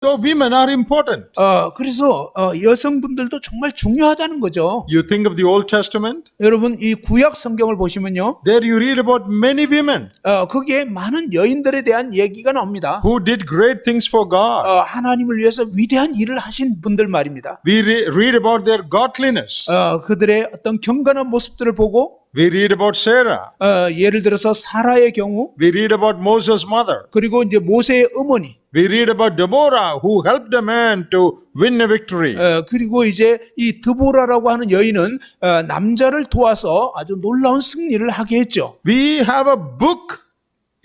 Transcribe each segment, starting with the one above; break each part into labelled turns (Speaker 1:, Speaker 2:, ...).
Speaker 1: So women are important.
Speaker 2: 그래서 여성분들도 정말 중요하다는 거죠.
Speaker 1: You think of the Old Testament.
Speaker 2: 여러분 이 구약 성경을 보시면요,
Speaker 1: There you read about many women
Speaker 2: 거기에 많은 여인들에 대한 얘기가 나옵니다.
Speaker 1: who did great things for God.
Speaker 2: 하나님을 위해서 위대한 일을 하신 분들 말입니다.
Speaker 1: We read about their godliness.
Speaker 2: 그들의 어떤 경건한 모습들을 보고
Speaker 1: We read about Sarah.
Speaker 2: 예를 들어서 사라의 경우,
Speaker 1: We read about Moses' mother.
Speaker 2: 그리고 이제 모세의 어머니,
Speaker 1: We read about Deborah who helped a man to win a victory.
Speaker 2: 그리고 이제 이 드보라라고 하는 여인은 남자를 도와서 아주 놀라운 승리를 하게 했죠.
Speaker 1: We have a book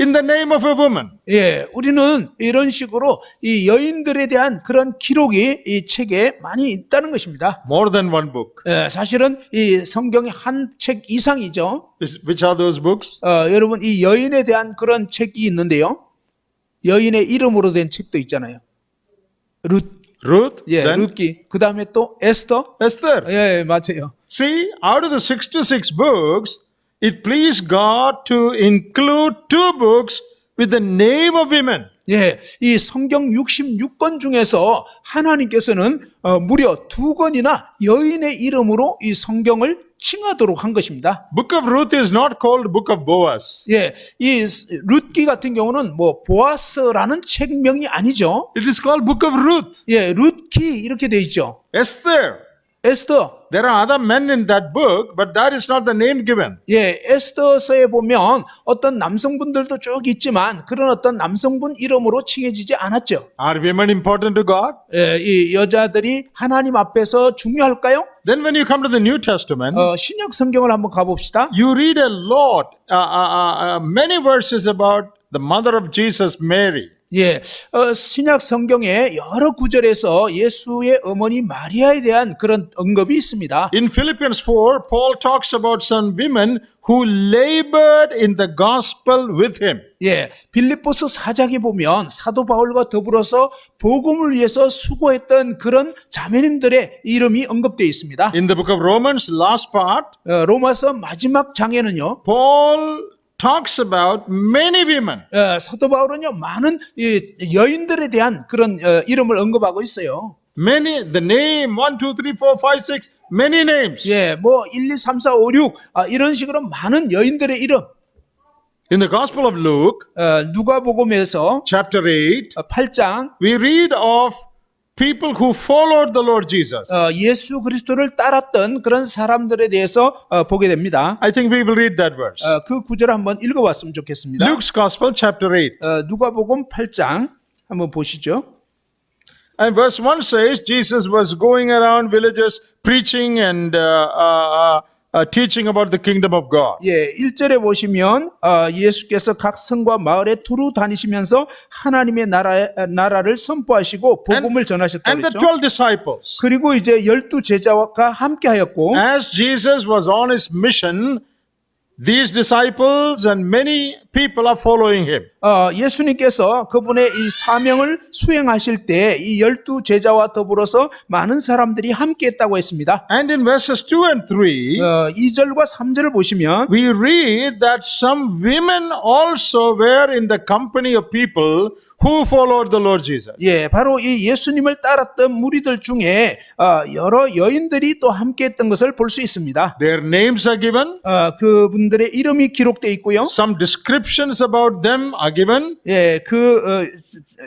Speaker 1: in the name of a woman.
Speaker 2: 예, 우리는 이런 식으로 이 여인들에 대한 그런 기록이 이 책에 많이 있다는 것입니다.
Speaker 1: More than one book.
Speaker 2: 사실은 이 성경의 한 책 이상이죠.
Speaker 1: Which are those books?
Speaker 2: 여러분 이 여인에 대한 그런 책이 있는데요. 여인의 이름으로 된 책도 있잖아요.
Speaker 1: Ruth.
Speaker 2: 예,
Speaker 1: Then
Speaker 2: 룻기. 그 다음에 또 에스더.
Speaker 1: Esther.
Speaker 2: 예, 맞아요.
Speaker 1: See, out of the 66 books, it pleased God to include 2 books with the name of women.
Speaker 2: 예, 이 성경 66권 중에서 하나님께서는 무려 2권이나 여인의 이름으로 이 성경을 칭하도록 한 것입니다.
Speaker 1: Book of Ruth is not called Book of Boaz.
Speaker 2: 예, 이 룻기 같은 경우는 뭐 보아스라는 책명이 아니죠.
Speaker 1: It is called Book of Ruth.
Speaker 2: 예, 룻기 이렇게 돼 있죠.
Speaker 1: Esther.
Speaker 2: 에스더.
Speaker 1: There are other men in that book, but that is not the name given.
Speaker 2: 예, 에스더서에 보면 어떤 남성분들도 쭉 있지만 그런 어떤 남성분 이름으로 칭해지지 않았죠.
Speaker 1: Are women important to God?
Speaker 2: 예, 이 여자들이 하나님 앞에서 중요할까요?
Speaker 1: Then when you come to the New Testament,
Speaker 2: 신약 성경을 한번 가봅시다.
Speaker 1: you read a lot, many verses about the mother of Jesus, Mary.
Speaker 2: 예, 신약 성경에 여러 구절에서 예수의 어머니 마리아에 대한 그런 언급이 있습니다.
Speaker 1: In Philippians 4, Paul talks about some women who labored in the gospel with him.
Speaker 2: 예, 빌립보서 4장에 보면 사도 바울과 더불어서 복음을 위해서 수고했던 그런 자매님들의 이름이 언급되어 있습니다.
Speaker 1: In the book of Romans, last part,
Speaker 2: 로마서 마지막 장에는요,
Speaker 1: Paul talks about many women.
Speaker 2: 사도 바울은요 많은 여인들에 대한 그런 이름을 언급하고 있어요.
Speaker 1: Many, the name 1, 2, 3, 4, 5, 6, many names.
Speaker 2: 예, 뭐 1, 2, 3, 4, 5, 6 이런 식으로 많은 여인들의 이름.
Speaker 1: In the Gospel of Luke,
Speaker 2: 누가복음에서
Speaker 1: chapter 8,
Speaker 2: 8장
Speaker 1: we read of people who followed the Lord Jesus.
Speaker 2: 예수 그리스도를 따랐던 그런 사람들에 대해서 보게 됩니다.
Speaker 1: I think we will read that verse.
Speaker 2: 그 구절을 한번 읽어봤으면 좋겠습니다.
Speaker 1: Luke's Gospel, chapter 8.
Speaker 2: 누가복음 8장 한번 보시죠.
Speaker 1: And verse 1 says, Jesus was going around villages preaching and teaching about the kingdom of God.
Speaker 2: 예, 1절에 보시면 예수께서 각 성과 마을에 두루 다니시면서 하나님의 나라를 선포하시고 복음을 전하셨다고
Speaker 1: And the
Speaker 2: 했죠.
Speaker 1: 12 disciples.
Speaker 2: 그리고 이제 12 제자와 함께 하였고
Speaker 1: As Jesus was on his mission, these disciples and many people are following him.
Speaker 2: 예수님께서 그분의 이 사명을 수행하실 때 이 12 제자와 더불어서 많은 사람들이 함께 했다고 했습니다.
Speaker 1: And in verses 2 and 3,
Speaker 2: 2절과 3절을 보시면
Speaker 1: we read that some women also were in the company of people who followed the Lord Jesus.
Speaker 2: 예, 바로 이 예수님을 따랐던 무리들 중에 여러 여인들이 또 함께 했던 것을 볼 수 있습니다.
Speaker 1: Their names are given.
Speaker 2: 그분들의 이름이 기록되어 있고요.
Speaker 1: Some descriptions about them are given.
Speaker 2: 예, 그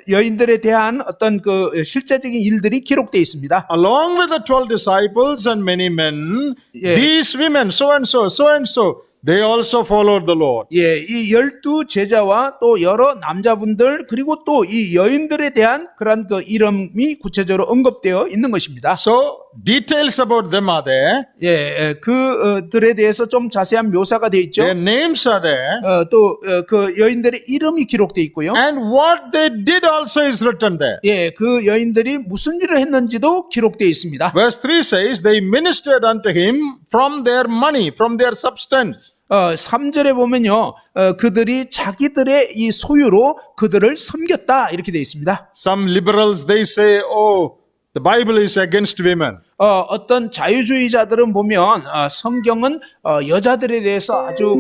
Speaker 2: 여인들에 대한 어떤 그 실제적인 일들이 기록되어 있습니다.
Speaker 1: Along with the 12 disciples and many men,
Speaker 2: Yeah.
Speaker 1: these women, so and so, so and so, they also followed the Lord.
Speaker 2: 예, 이 12 제자와 또 여러 남자분들 그리고 또 이 여인들에 대한 그런 그 이름이 구체적으로 언급되어 있는 것입니다.
Speaker 1: So, details about them are there.
Speaker 2: 예, 그들에 대해서 좀 자세한 묘사가 되어 있죠.
Speaker 1: Their names are there.
Speaker 2: 또 그 여인들의 이름이 기록되어 있고요.
Speaker 1: And what they did also is written there.
Speaker 2: 예, 그 여인들이 무슨 일을 했는지도 기록되어 있습니다.
Speaker 1: Verse 3 says, they ministered unto him from their money, from their substance.
Speaker 2: 3절에 보면요, 그들이 자기들의 이 소유로 그들을 섬겼다 이렇게 되어 있습니다.
Speaker 1: Some liberals, they say, oh, The Bible is against women.
Speaker 2: 어떤 자유주의자들은 보면 성경은 여자들에 대해서 아주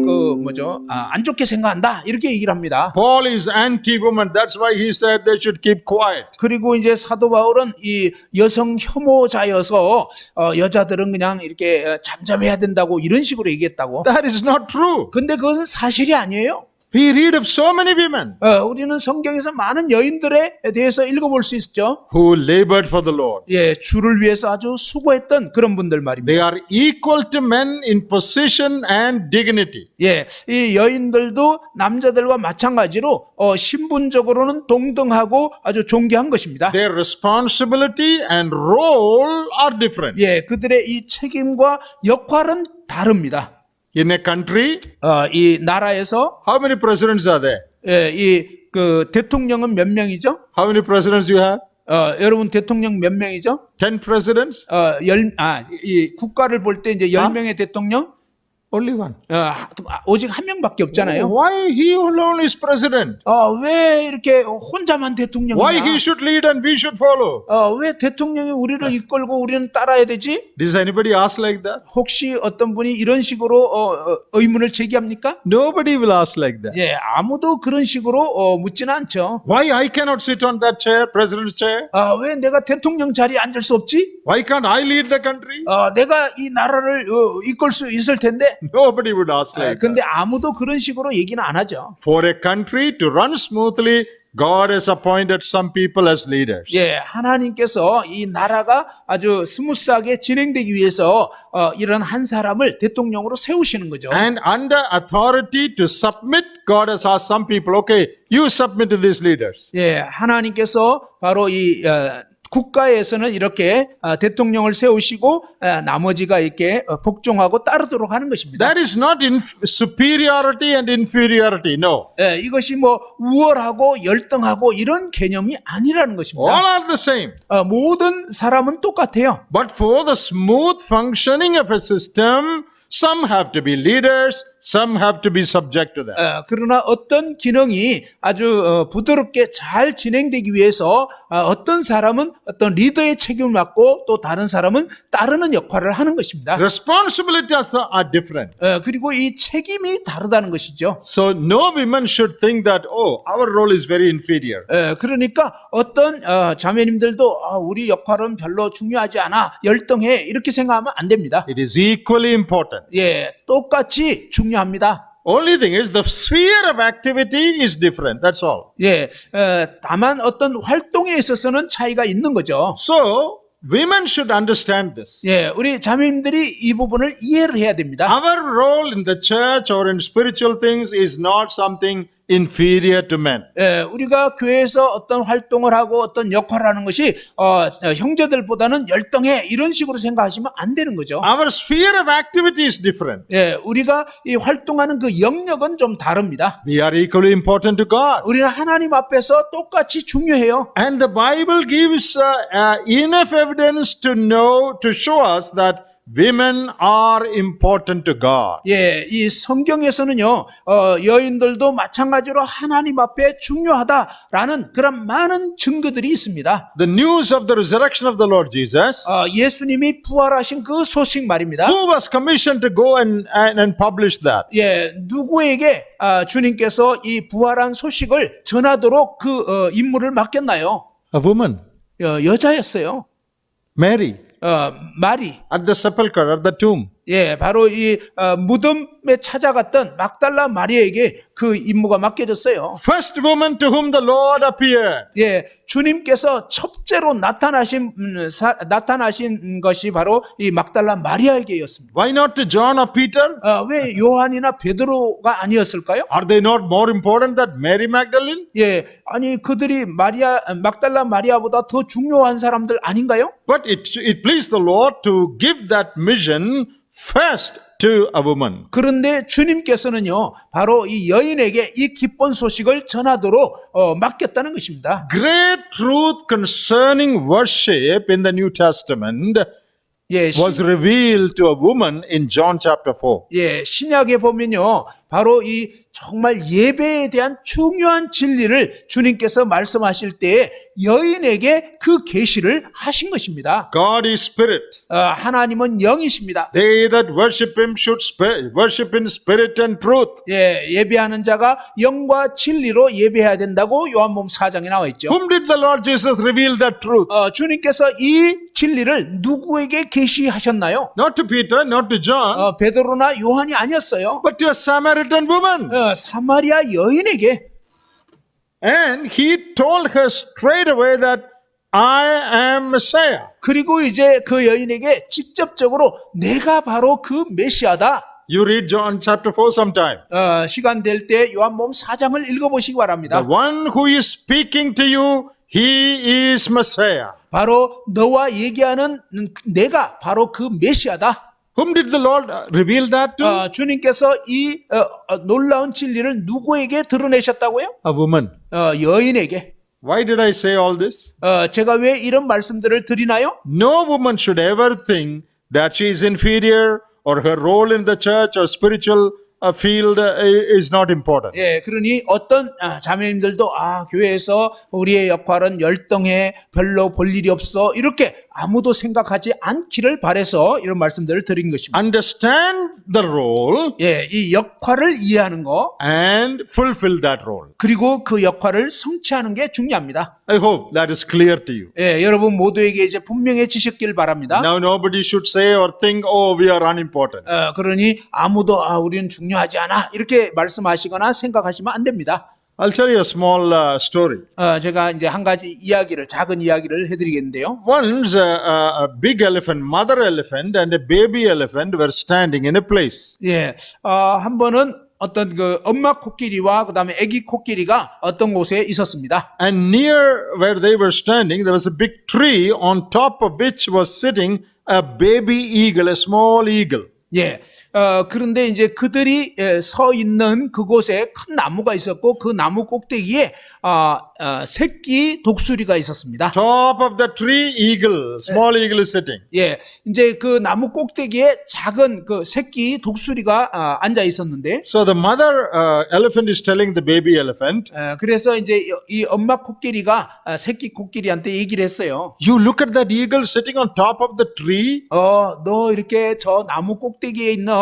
Speaker 2: 안 좋게 생각한다 이렇게 얘기를 합니다.
Speaker 1: Paul is anti-woman. That's why he said they should keep quiet.
Speaker 2: 그리고 이제 사도 바울은 이 여성 혐오자여서 여자들은 그냥 이렇게 잠잠해야 된다고 이런 식으로 얘기했다고.
Speaker 1: That is not true.
Speaker 2: 근데 그것은 사실이 아니에요.
Speaker 1: We read of so many women
Speaker 2: 우리는 성경에서 많은 여인들에 대해서 읽어볼 수 있죠.
Speaker 1: who labored for the Lord.
Speaker 2: 예, 주를 위해서 아주 수고했던 그런 분들 말입니다.
Speaker 1: They are equal to men in position and dignity.
Speaker 2: 예, 이 여인들도 남자들과 마찬가지로 신분적으로는 동등하고 아주 존귀한 것입니다.
Speaker 1: Their responsibility and role are different.
Speaker 2: 예, 그들의 이 책임과 역할은 다릅니다.
Speaker 1: In a country,
Speaker 2: 이 나라에서
Speaker 1: how many presidents are there?
Speaker 2: 예, 이 대통령은 몇 명이죠?
Speaker 1: How many presidents you have?
Speaker 2: 여러분 대통령 몇 명이죠?
Speaker 1: 10 presidents?
Speaker 2: 이 국가를 볼 때 이제 10명의 대통령
Speaker 1: Only one.
Speaker 2: 오직 한 명밖에 없잖아요.
Speaker 1: Why he alone is president?
Speaker 2: 왜 이렇게 혼자만 대통령이냐?
Speaker 1: Why he should lead and we should follow?
Speaker 2: 왜 대통령이 우리를 이끌고 우리는 따라야 되지?
Speaker 1: Does anybody ask like that?
Speaker 2: 혹시 어떤 분이 이런 식으로 의문을 제기합니까?
Speaker 1: Nobody will ask like that.
Speaker 2: 예, 아무도 그런 식으로 묻지는 않죠.
Speaker 1: Why I cannot sit on that chair, president's chair?
Speaker 2: 왜 내가 대통령 자리에 앉을 수 없지?
Speaker 1: Why can't I lead the country?
Speaker 2: 내가 이 나라를 이끌 수 있을 텐데.
Speaker 1: Nobody would ask like
Speaker 2: 근데
Speaker 1: that.
Speaker 2: 아무도 그런 식으로 얘기는 안 하죠.
Speaker 1: For a country to run smoothly, God has appointed some people as leaders.
Speaker 2: 예, 하나님께서 이 나라가 아주 스무스하게 진행되기 위해서 이런 한 사람을 대통령으로 세우시는 거죠.
Speaker 1: And under authority to submit, God has asked some people, okay, you submit to these leaders.
Speaker 2: 예, 하나님께서 바로 이 국가에서는 이렇게 대통령을 세우시고 나머지가 이렇게 복종하고 따르도록 하는 것입니다.
Speaker 1: That is not in superiority and inferiority. No.
Speaker 2: 예, 이것이 뭐 우월하고 열등하고 이런 개념이 아니라는 것입니다.
Speaker 1: All are the same.
Speaker 2: 모든 사람은 똑같아요.
Speaker 1: But for the smooth functioning of a system, some have to be leaders, some have to be subject to them.
Speaker 2: 그러나 어떤 기능이 아주 부드럽게 잘 진행되기 위해서 어떤 사람은 어떤 리더의 책임을 맡고 또 다른 사람은 따르는 역할을 하는 것입니다.
Speaker 1: Responsibilities are different.
Speaker 2: 그리고 이 책임이 다르다는 것이죠.
Speaker 1: So no women should think that, oh, our role is very inferior.
Speaker 2: 그러니까 어떤 자매님들도 우리 역할은 별로 중요하지 않아, 열등해 이렇게 생각하면 안 됩니다.
Speaker 1: It is equally important.
Speaker 2: 예, 똑같이 중요합니다.
Speaker 1: Only thing is the sphere of activity is different. That's all.
Speaker 2: 예, 다만 어떤 활동에 있어서는 차이가 있는 거죠.
Speaker 1: So women should understand this.
Speaker 2: 예, 우리 자매님들이 이 부분을 이해를 해야 됩니다.
Speaker 1: Our role in the church or in spiritual things is not something inferior to men.
Speaker 2: 예, 우리가 교회에서 어떤 활동을 하고 어떤 역할을 하는 것이 형제들보다는 열등해 이런 식으로 생각하시면 안 되는 거죠.
Speaker 1: Our sphere of activity is different.
Speaker 2: 예, 우리가 이 활동하는 그 영역은 좀 다릅니다.
Speaker 1: We are equally important to God.
Speaker 2: 우리는 하나님 앞에서 똑같이 중요해요.
Speaker 1: And the Bible gives enough evidence to show us that women are important to God.
Speaker 2: 예, 이 성경에서는요, 여인들도 마찬가지로 하나님 앞에 중요하다라는 그런 많은 증거들이 있습니다.
Speaker 1: The news of the resurrection of the Lord Jesus,
Speaker 2: 예수님이 부활하신 그 소식 말입니다.
Speaker 1: who was commissioned to go and publish that?
Speaker 2: 예, 누구에게 주님께서 이 부활한 소식을 전하도록 그 임무를 맡겼나요?
Speaker 1: A woman,
Speaker 2: 여자였어요.
Speaker 1: Mary,
Speaker 2: 마리.
Speaker 1: at the sepulchre, at the tomb.
Speaker 2: 예, 바로 이 무덤에 찾아갔던 막달라 마리아에게 그 임무가 맡겨졌어요.
Speaker 1: First woman to whom the Lord appeared.
Speaker 2: 예, 주님께서 첫째로 나타나신 것이 바로 이 막달라 마리아에게였습니다.
Speaker 1: Why not to John or Peter?
Speaker 2: 왜 요한이나 베드로가 아니었을까요?
Speaker 1: Are they not more important than Mary Magdalene?
Speaker 2: 예, 아니 그들이 막달라 마리아보다 더 중요한 사람들 아닌가요?
Speaker 1: But it pleased the Lord to give that mission first to a woman.
Speaker 2: 그런데 주님께서는요, 바로 이 여인에게 이 기쁜 소식을 전하도록 맡겼다는 것입니다.
Speaker 1: Great truth concerning worship in the New Testament
Speaker 2: 예,
Speaker 1: was revealed to a woman in John chapter 4.
Speaker 2: 예, 신약에 보면요, 바로 이 정말 예배에 대한 중요한 진리를 주님께서 말씀하실 때에 여인에게 그 계시를 하신 것입니다.
Speaker 1: God is spirit.
Speaker 2: 하나님은 영이십니다.
Speaker 1: They that worship him should worship in spirit and truth.
Speaker 2: 예, 예배하는 자가 영과 진리로 예배해야 된다고 요한복음 4장에 나와 있죠.
Speaker 1: Whom did the Lord Jesus reveal that truth?
Speaker 2: 주님께서 이 진리를 누구에게 계시하셨나요?
Speaker 1: Not to Peter, not to John,
Speaker 2: 베드로나 요한이 아니었어요.
Speaker 1: but to a Samaritan woman.
Speaker 2: 사마리아 여인에게.
Speaker 1: And he told her straight away that I am Messiah.
Speaker 2: 그리고 이제 그 여인에게 직접적으로 내가 바로 그 메시아다.
Speaker 1: You read John chapter 4 sometime.
Speaker 2: 시간 될 때 요한복음 4장을 읽어보시기 바랍니다.
Speaker 1: The one who is speaking to you, he is Messiah.
Speaker 2: 바로 너와 얘기하는 내가 바로 그 메시아다.
Speaker 1: Whom did the Lord reveal that to?
Speaker 2: 주님께서 이 놀라운 진리를 누구에게 드러내셨다고요?
Speaker 1: A woman.
Speaker 2: 여인에게.
Speaker 1: Why did I say all this?
Speaker 2: 제가 왜 이런 말씀들을 드리나요?
Speaker 1: No woman should ever think that she is inferior or her role in the church or spiritual field is not important.
Speaker 2: 예, 그러니 어떤 자매님들도 교회에서 우리의 역할은 열등해, 별로 볼 일이 없어, 이렇게 아무도 생각하지 않기를 바라서 이런 말씀들을 드린 것입니다.
Speaker 1: Understand the role
Speaker 2: 예, 이 역할을 이해하는 거,
Speaker 1: and fulfill that role.
Speaker 2: 그리고 그 역할을 성취하는 게 중요합니다.
Speaker 1: I hope that is clear to you.
Speaker 2: 예, 여러분 모두에게 이제 분명해지셨길 바랍니다.
Speaker 1: Now nobody should say or think, oh, we are unimportant.
Speaker 2: 그러니 아무도 우리는 중요하지 않아 이렇게 말씀하시거나 생각하시면 안 됩니다.
Speaker 1: I'll tell you a small story.
Speaker 2: 제가 이제 한 가지 이야기를, 작은 이야기를 해드리겠는데요.
Speaker 1: Once a big elephant, mother elephant and a baby elephant were standing in a place.
Speaker 2: 예, 한 번은 어떤 그 엄마 코끼리와 그다음에 아기 코끼리가 어떤 곳에 있었습니다.
Speaker 1: And near where they were standing, there was a big tree on top of which was sitting a baby eagle, a small eagle.
Speaker 2: 예. 그런데 이제 그들이 서 있는 그곳에 큰 나무가 있었고 그 나무 꼭대기에 새끼 독수리가 있었습니다.
Speaker 1: Top of the tree, eagle, small eagle is sitting.
Speaker 2: 예, 이제 그 나무 꼭대기에 작은 그 새끼 독수리가 앉아 있었는데,
Speaker 1: So the mother elephant is telling the baby elephant,
Speaker 2: 그래서 이제 이 엄마 코끼리가 새끼 코끼리한테 얘기를 했어요.
Speaker 1: you look at that eagle sitting on top of the tree.
Speaker 2: 너 이렇게 저 나무 꼭대기에 있는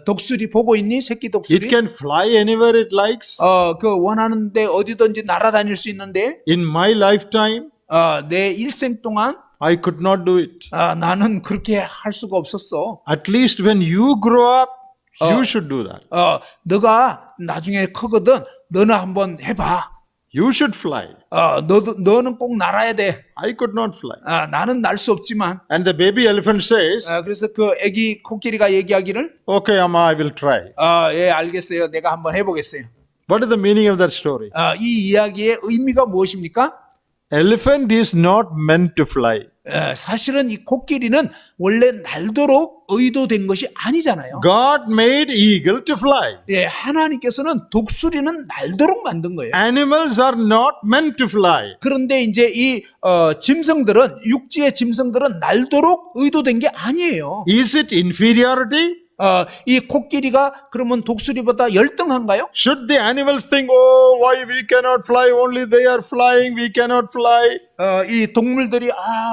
Speaker 2: 독수리 보고 있니? 새끼 독수리?
Speaker 1: It can fly anywhere it likes.
Speaker 2: 그 원하는데 어디든지 날아다닐 수 있는데,
Speaker 1: In my lifetime,
Speaker 2: 내 일생 동안
Speaker 1: I could not do it.
Speaker 2: 나는 그렇게 할 수가 없었어.
Speaker 1: At least when you grow up, you should do that.
Speaker 2: 너가 나중에 크거든. 너는 한번 해봐.
Speaker 1: You should fly.
Speaker 2: 너는 꼭 날아야 돼.
Speaker 1: I could not fly.
Speaker 2: 나는 날 수 없지만.
Speaker 1: And the baby elephant says,
Speaker 2: 그래서 그 아기 코끼리가 얘기하기를,
Speaker 1: okay, Amma, I will try.
Speaker 2: 예, 알겠어요. 내가 한번 해보겠어요.
Speaker 1: What is the meaning of that story?
Speaker 2: 이 이야기의 의미가 무엇입니까?
Speaker 1: Elephant is not meant to fly.
Speaker 2: 사실은 이 코끼리는 원래 날도록 의도된 것이 아니잖아요.
Speaker 1: God made eagle to fly.
Speaker 2: 예, 하나님께서는 독수리는 날도록 만든 거예요.
Speaker 1: Animals are not meant to fly.
Speaker 2: 그런데 이제 이 짐승들은, 육지의 짐승들은 날도록 의도된 게 아니에요.
Speaker 1: Is it inferiority?
Speaker 2: 이 코끼리가 그러면 독수리보다 열등한가요?
Speaker 1: Should the animals think, oh, why we cannot fly? Only they are flying, we cannot fly.
Speaker 2: 이 동물들이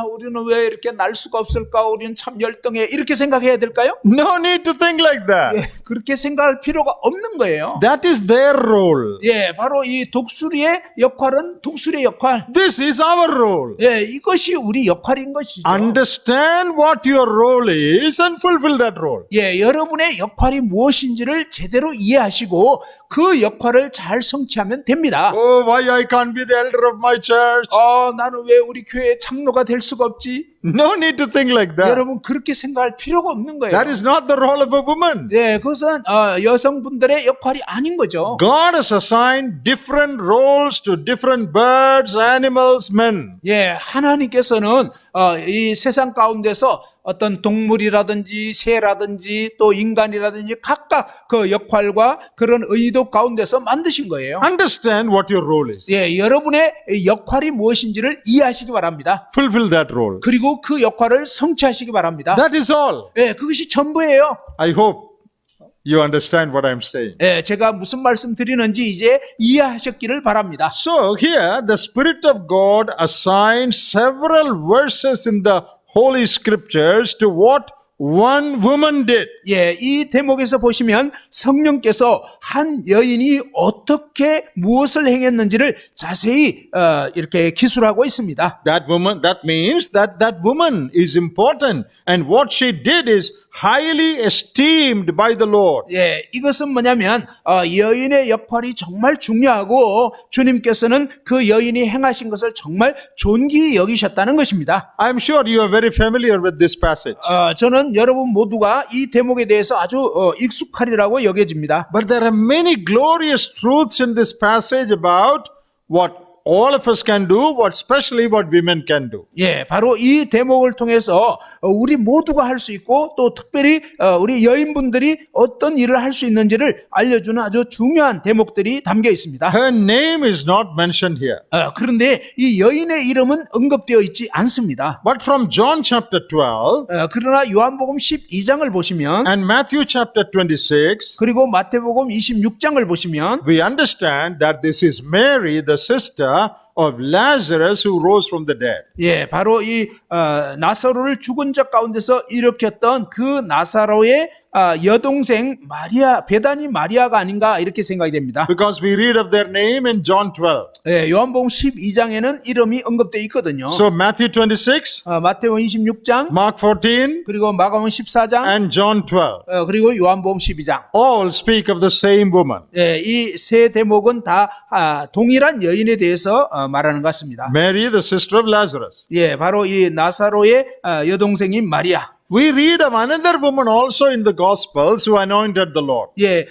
Speaker 2: 우리는 왜 이렇게 날 수가 없을까? 우리는 참 열등해. 이렇게 생각해야 될까요?
Speaker 1: No need to think like that.
Speaker 2: 예, 그렇게 생각할 필요가 없는 거예요.
Speaker 1: That is their role.
Speaker 2: 예, 바로 이 독수리의 역할은 독수리의 역할.
Speaker 1: This is our role.
Speaker 2: 예, 이것이 우리 역할인 것이죠.
Speaker 1: Understand what your role is and fulfill that role.
Speaker 2: 예, 여러분의 역할이 무엇인지를 제대로 이해하시고 그 역할을 잘 성취하면 됩니다.
Speaker 1: Oh, why I can't be the elder of my church?
Speaker 2: 나는 왜 우리 교회의 장로가 될 수가 없지?
Speaker 1: No need to think like that.
Speaker 2: 여러분 그렇게 생각할 필요가 없는 거예요.
Speaker 1: That is not the role of a woman.
Speaker 2: 예, 그것은 여성분들의 역할이 아닌 거죠.
Speaker 1: God has assigned different roles to different birds, animals, men.
Speaker 2: 예, 하나님께서는 이 세상 가운데서 어떤 동물이라든지 새라든지 또 인간이라든지 각각 그 역할과 그런 의도 가운데서 만드신 거예요.
Speaker 1: Understand what your role is.
Speaker 2: 예, 여러분의 역할이 무엇인지를 이해하시기 바랍니다.
Speaker 1: Fulfill that role.
Speaker 2: 그리고 그 역할을 성취하시기 바랍니다.
Speaker 1: That is all.
Speaker 2: 예, 그것이 전부예요.
Speaker 1: I hope you understand what I'm saying.
Speaker 2: 예, 제가 무슨 말씀 드리는지 이제 이해하셨기를 바랍니다.
Speaker 1: So here the Spirit of God assigns several verses in the Holy Scriptures to what one woman did.
Speaker 2: 예, 이 대목에서 보시면 성령께서 한 여인이 어떻게 무엇을 행했는지를 자세히 이렇게 기술하고 있습니다.
Speaker 1: That means that woman is important and what she did is highly esteemed by the Lord.
Speaker 2: 예, 이것은 뭐냐면 여인의 역할이 정말 중요하고 주님께서는 그 여인이 행하신 것을 정말 존귀히 여기셨다는 것입니다.
Speaker 1: I'm sure you are very familiar with this passage.
Speaker 2: 저는 여러분 모두가 이 대목에 대해서 아주 익숙하리라고 여겨집니다.
Speaker 1: But there are many glorious truths in this passage about what all of us can do, especially what women can do.
Speaker 2: 예, 바로 이 대목을 통해서 우리 모두가 할 수 있고 또 특별히 우리 여인분들이 어떤 일을 할 수 있는지를 알려주는 아주 중요한 대목들이 담겨 있습니다.
Speaker 1: Her name is not mentioned here.
Speaker 2: 그런데 이 여인의 이름은 언급되어 있지 않습니다.
Speaker 1: But from John chapter 12
Speaker 2: 그러나 요한복음 12장을 보시면
Speaker 1: and Matthew chapter 26,
Speaker 2: 그리고 마태복음 26장을 보시면
Speaker 1: we understand that this is Mary, the sister of Lazarus who rose from the dead.
Speaker 2: 예, 바로 이 나사로를 죽은 자 가운데서 일으켰던 그 나사로의 여동생 마리아, 베다니 마리아가 아닌가 이렇게 생각이 됩니다.
Speaker 1: Because we read of their name in John 12.
Speaker 2: 예, 요한복음 12장에는 이름이 언급되어 있거든요.
Speaker 1: So Matthew 26,
Speaker 2: 마태복음 26장,
Speaker 1: Mark 14,
Speaker 2: 그리고 마가복음 14장,
Speaker 1: and John 12
Speaker 2: 그리고 요한복음 12장.
Speaker 1: all speak of the same woman.
Speaker 2: 예, 이 세 대목은 다 동일한 여인에 대해서 말하는 것 같습니다.
Speaker 1: Mary, the sister of Lazarus.
Speaker 2: 예, 바로 이 나사로의 여동생인 마리아.
Speaker 1: We read of another woman also in the Gospels who anointed the Lord.
Speaker 2: 예,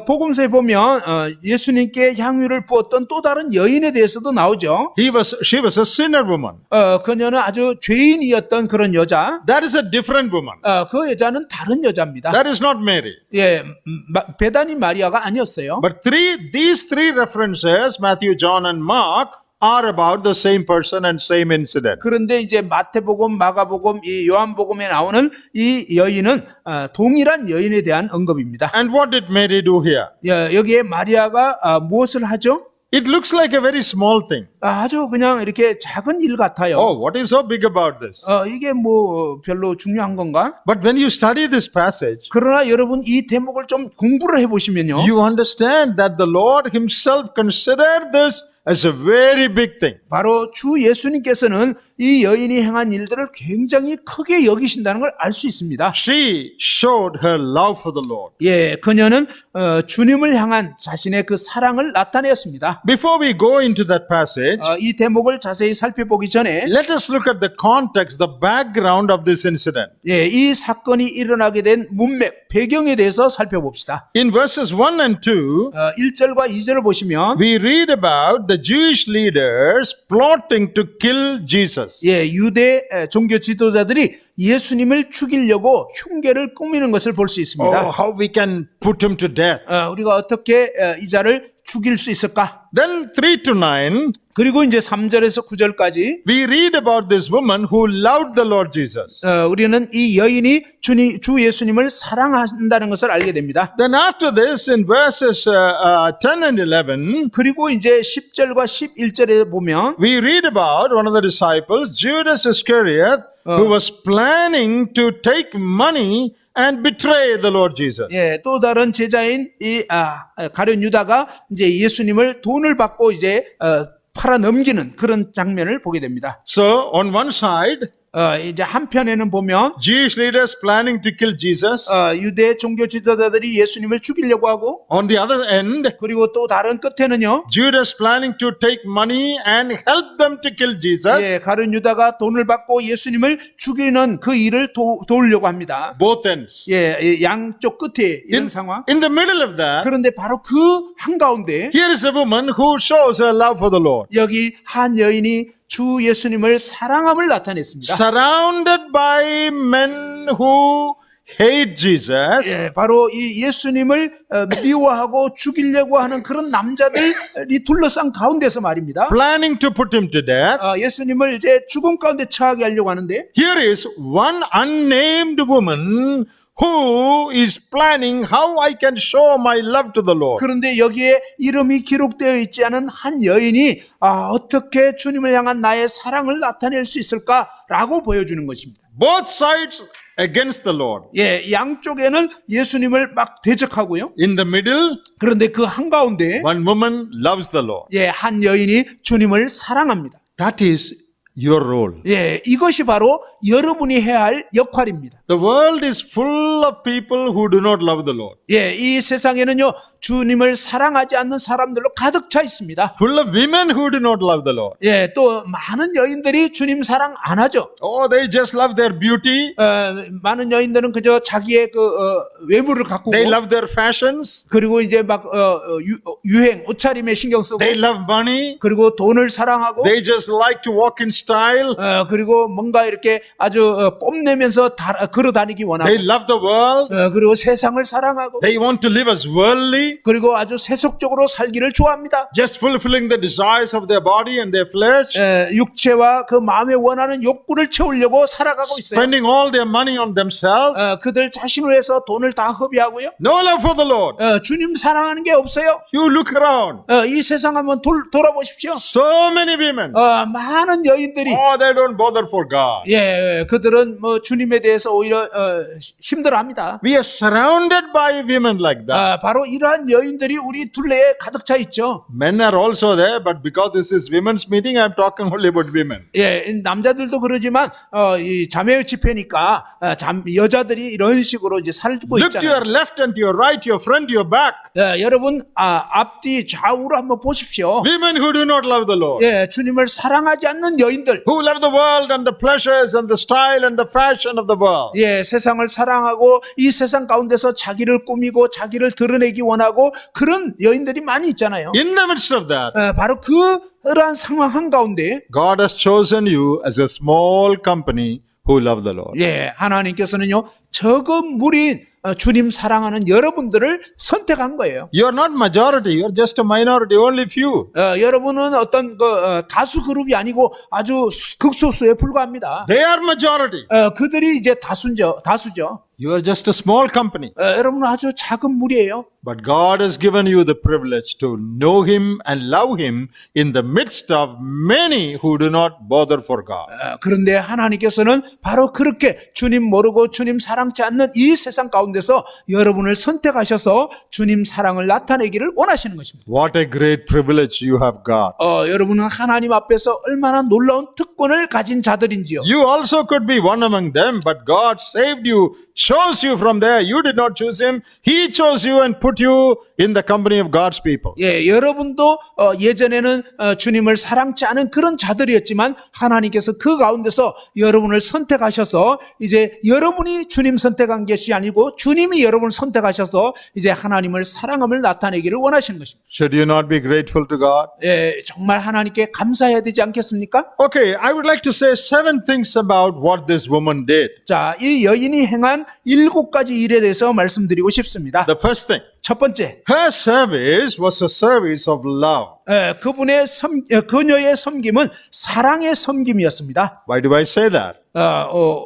Speaker 2: 복음서에 보면 예수님께 향유를 부었던 또 다른 여인에 대해서도 나오죠.
Speaker 1: She was a sinner woman.
Speaker 2: 그녀는 아주 죄인이었던 그런 여자.
Speaker 1: That is a different woman.
Speaker 2: 그 여자는 다른 여자입니다.
Speaker 1: That is not Mary.
Speaker 2: 예, 베다니 마리아가 아니었어요.
Speaker 1: But these three references, Matthew, John, and Mark, are about the same person and same incident.
Speaker 2: 그런데 이제 마태복음, 마가복음, 이 요한복음에 나오는 이 여인은 동일한 여인에 대한 언급입니다.
Speaker 1: And what did Mary do here?
Speaker 2: 여기에 마리아가 무엇을 하죠?
Speaker 1: It looks like a very small thing.
Speaker 2: 아주 그냥 이렇게 작은 일 같아요.
Speaker 1: Oh, what is so big about this?
Speaker 2: 이게 뭐 별로 중요한 건가?
Speaker 1: But when you study this passage,
Speaker 2: 그러나 여러분 이 대목을 좀 공부를 해보시면요.
Speaker 1: you understand that the Lord himself considered this as a very big thing.
Speaker 2: 바로 주 예수님께서는 이 여인이 행한 일들을 굉장히 크게 여기신다는 걸 알 수 있습니다.
Speaker 1: She showed her love for the Lord.
Speaker 2: 예, 그녀는 주님을 향한 자신의 그 사랑을 나타내었습니다.
Speaker 1: Before we go into that passage,
Speaker 2: 이 대목을 자세히 살펴보기 전에
Speaker 1: let us look at the context, the background of this incident.
Speaker 2: 예, 이 사건이 일어나게 된 문맥, 배경에 대해서 살펴봅시다.
Speaker 1: In verses 1 and 2,
Speaker 2: 1절과 2절을 보시면
Speaker 1: we read about the Jewish leaders plotting to kill Jesus.
Speaker 2: 예, 유대 종교 지도자들이 예수님을 죽이려고 흉계를 꾸미는 것을 볼 수 있습니다.
Speaker 1: Oh, how we can put him to death.
Speaker 2: 우리가 어떻게 이 자를 죽일 수 있을까?
Speaker 1: Then 3 to 9,
Speaker 2: 그리고 이제 3절에서 9절까지
Speaker 1: we read about this woman who loved the Lord Jesus.
Speaker 2: 우리는 이 여인이 주 예수님을 사랑한다는 것을 알게 됩니다.
Speaker 1: Then after this, in verses 10 and 11,
Speaker 2: 그리고 이제 10절과 11절에 보면
Speaker 1: we read about one of the disciples, Judas Iscariot, who was planning to take money and betray the Lord Jesus.
Speaker 2: 예, 또 다른 제자인 이 가룟 유다가 이제 예수님을 돈을 받고 이제 팔아 넘기는 그런 장면을 보게 됩니다.
Speaker 1: So on one side,
Speaker 2: 이제 한편에는 보면
Speaker 1: Jewish leaders planning to kill Jesus.
Speaker 2: 유대 종교 지도자들이 예수님을 죽이려고 하고
Speaker 1: On the other end,
Speaker 2: 그리고 또 다른 끝에는요.
Speaker 1: Judas planning to take money and help them to kill Jesus.
Speaker 2: 예, 가룟 유다가 돈을 받고 예수님을 죽이는 그 일을 도우려고 합니다.
Speaker 1: Both ends.
Speaker 2: 예, 양쪽 끝에 이런 상황.
Speaker 1: In the middle of that,
Speaker 2: 그런데 바로 그 한가운데
Speaker 1: here is a woman who shows her love for the Lord.
Speaker 2: 여기 한 여인이 주 예수님을 사랑함을 나타냈습니다.
Speaker 1: Surrounded by men who hate Jesus,
Speaker 2: 예, 바로 이 예수님을 미워하고 죽이려고 하는 그런 남자들이 둘러싼 가운데서 말입니다.
Speaker 1: planning to put him to death.
Speaker 2: 예수님을 이제 죽음 가운데 처하게 하려고 하는데
Speaker 1: Here is one unnamed woman who is planning how I can show my love to the Lord.
Speaker 2: 그런데 여기에 이름이 기록되어 있지 않은 한 여인이 어떻게 주님을 향한 나의 사랑을 나타낼 수 있을까라고 보여주는 것입니다.
Speaker 1: Both sides against the Lord.
Speaker 2: 예, 양쪽에는 예수님을 막 대적하고요.
Speaker 1: In the middle,
Speaker 2: 그런데 그 한가운데
Speaker 1: one woman loves the Lord.
Speaker 2: 예, 한 여인이 주님을 사랑합니다.
Speaker 1: That is your role.
Speaker 2: 예, 이것이 바로 여러분이 해야 할 역할입니다.
Speaker 1: The world is full of people who do not love the Lord.
Speaker 2: 예, 이 세상에는요, 주님을 사랑하지 않는 사람들로 가득 차 있습니다.
Speaker 1: Full of women who do not love the Lord.
Speaker 2: 예, 또 많은 여인들이 주님 사랑 안 하죠.
Speaker 1: Oh, they just love their beauty.
Speaker 2: 많은 여인들은 그저 자기의 외모를 가꾸고
Speaker 1: They love their fashions.
Speaker 2: 그리고 이제 막 유행, 옷차림에 신경 쓰고
Speaker 1: They love money.
Speaker 2: 그리고 돈을 사랑하고
Speaker 1: They just like to walk in style.
Speaker 2: 그리고 뭔가 이렇게 아주 뽐내면서 걸어 다니기 원하고
Speaker 1: They love the world.
Speaker 2: 그리고 세상을 사랑하고
Speaker 1: They want to live as worldly.
Speaker 2: 그리고 아주 세속적으로 살기를 좋아합니다.
Speaker 1: Just fulfilling the desires of their body and their flesh.
Speaker 2: 육체와 그 마음에 원하는 욕구를 채우려고 살아가고 있어요.
Speaker 1: Spending all their money on themselves.
Speaker 2: 그들 자신을 위해서 돈을 다 허비하고요.
Speaker 1: No love for the Lord.
Speaker 2: 주님 사랑하는 게 없어요.
Speaker 1: You look around.
Speaker 2: 이 세상 한번 돌아보십시오.
Speaker 1: So many women.
Speaker 2: 많은 여인들이
Speaker 1: Oh, they don't bother for God.
Speaker 2: 예, 그들은 뭐 주님에 대해서 오히려 힘들어합니다.
Speaker 1: We are surrounded by women like that.
Speaker 2: 바로 이러한 여인들이 우리 둘레에 가득 차 있죠.
Speaker 1: Men are also there, but because this is women's meeting, I'm talking only about women.
Speaker 2: 예, 남자들도 그러지만 이 자매 집회니까 여자들이 이런 식으로 이제 살고
Speaker 1: Look to
Speaker 2: 있잖아요.
Speaker 1: your left and to your right, your front, your back.
Speaker 2: 여러분 앞뒤 좌우로 한번 보십시오.
Speaker 1: Women who do not love the Lord.
Speaker 2: 예, 주님을 사랑하지 않는 여인들.
Speaker 1: Who love the world and the pleasures and the style and the fashion of the world.
Speaker 2: 예, 세상을 사랑하고 이 세상 가운데서 자기를 꾸미고 자기를 드러내기 원하고 그런 여인들이 많이 있잖아요.
Speaker 1: In the midst of that,
Speaker 2: 바로 그러한 상황 한가운데
Speaker 1: God has chosen you as a small company who love the Lord.
Speaker 2: 예, 하나님께서는요 적은 무리인 주님 사랑하는 여러분들을 선택한 거예요.
Speaker 1: You are not majority, you are just a minority, only few.
Speaker 2: 여러분은 어떤 다수 그룹이 아니고 아주 극소수에 불과합니다.
Speaker 1: They are majority.
Speaker 2: 그들이 이제 다수죠.
Speaker 1: You are just a small company.
Speaker 2: 여러분은 아주 작은 무리예요.
Speaker 1: But God has given you the privilege to know Him and love Him in the midst of many who do not bother for God.
Speaker 2: 그런데 하나님께서는 바로 그렇게 주님 모르고 주님 사랑치 않는 이 세상 가운데서 여러분을 선택하셔서 주님 사랑을 나타내기를 원하시는 것입니다.
Speaker 1: What a great privilege you have got.
Speaker 2: 여러분은 하나님 앞에서 얼마나 놀라운 특권을 가진 자들인지요.
Speaker 1: You also could be one among them, but God saved you, chose you from there. You did not choose Him. He chose you and put you in the company of God's people.
Speaker 2: 예, 여러분도 예전에는 주님을 사랑치 않은 그런 자들이었지만 하나님께서 그 가운데서 여러분을 선택하셔서 이제 여러분이 주님 선택한 것이 아니고 주님이 여러분을 선택하셔서 이제 하나님을 사랑함을 나타내기를 원하시는 것입니다.
Speaker 1: Should you not be grateful to God?
Speaker 2: 예, 정말 하나님께 감사해야 되지 않겠습니까?
Speaker 1: Okay, I would like to say 7 things about what this woman did.
Speaker 2: 자, 이 여인이 행한 7가지 일에 대해서 말씀드리고 싶습니다.
Speaker 1: The first thing,
Speaker 2: 첫 번째,
Speaker 1: her service was a service of love.
Speaker 2: 그녀의 섬김은 사랑의 섬김이었습니다.
Speaker 1: Why do I say that?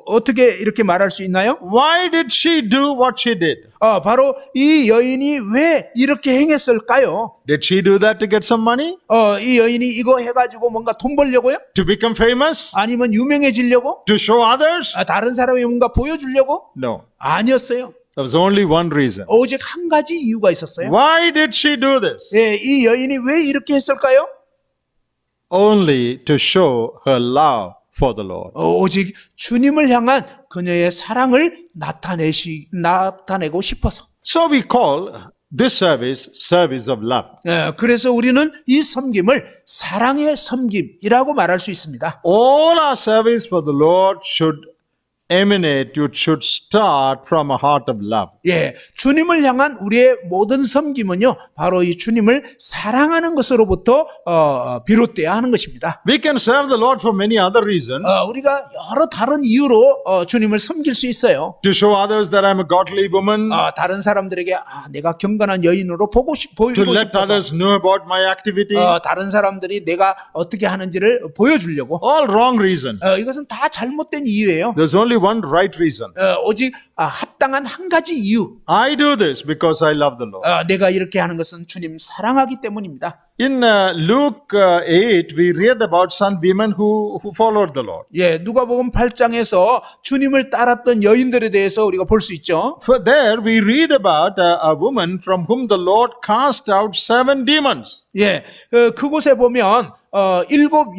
Speaker 2: 어떻게 이렇게 말할 수 있나요?
Speaker 1: Why did she do what she did?
Speaker 2: 바로 이 여인이 왜 이렇게 행했을까요?
Speaker 1: Did she do that to get some money?
Speaker 2: 이 여인이 이거 해가지고 뭔가 돈 벌려고요?
Speaker 1: To become famous?
Speaker 2: 아니면 유명해지려고?
Speaker 1: To show others?
Speaker 2: 다른 사람이 뭔가 보여주려고?
Speaker 1: No.
Speaker 2: 아니었어요.
Speaker 1: There was only one reason.
Speaker 2: 오직 한 가지 이유가 있었어요.
Speaker 1: Why did she do this?
Speaker 2: 예, 이 여인이 왜 이렇게 했을까요?
Speaker 1: Only to show her love for the Lord.
Speaker 2: 오직 주님을 향한 그녀의 사랑을 나타내고 싶어서.
Speaker 1: So we call this service of love.
Speaker 2: 그래서 우리는 이 섬김을 사랑의 섬김이라고 말할 수 있습니다.
Speaker 1: All our service for the Lord should emanate, it should start from a heart of love.
Speaker 2: 예, 주님을 향한 우리의 모든 섬김은요, 바로 이 주님을 사랑하는 것으로부터 비롯돼야 하는 것입니다.
Speaker 1: We can serve the Lord for many other reasons.
Speaker 2: 우리가 여러 다른 이유로 주님을 섬길 수 있어요.
Speaker 1: To show others that I'm a godly woman.
Speaker 2: 다른 사람들에게 내가 경건한 여인으로 보이고
Speaker 1: To let
Speaker 2: 싶어서
Speaker 1: others know about my activity.
Speaker 2: 다른 사람들이 내가 어떻게 하는지를 보여주려고.
Speaker 1: All wrong reasons.
Speaker 2: 이것은 다 잘못된 이유예요.
Speaker 1: There's only one right reason.
Speaker 2: 오직 합당한 한 가지 이유.
Speaker 1: I do this because I love the Lord.
Speaker 2: 내가 이렇게 하는 것은 주님 사랑하기 때문입니다.
Speaker 1: In Luke 8, we read about some women who followed the Lord.
Speaker 2: 예, 누가복음 8장에서 주님을 따랐던 여인들에 대해서 우리가 볼 수 있죠.
Speaker 1: For there we read about a woman from whom the Lord cast out 7 demons.
Speaker 2: 예, 그곳에 보면 일곱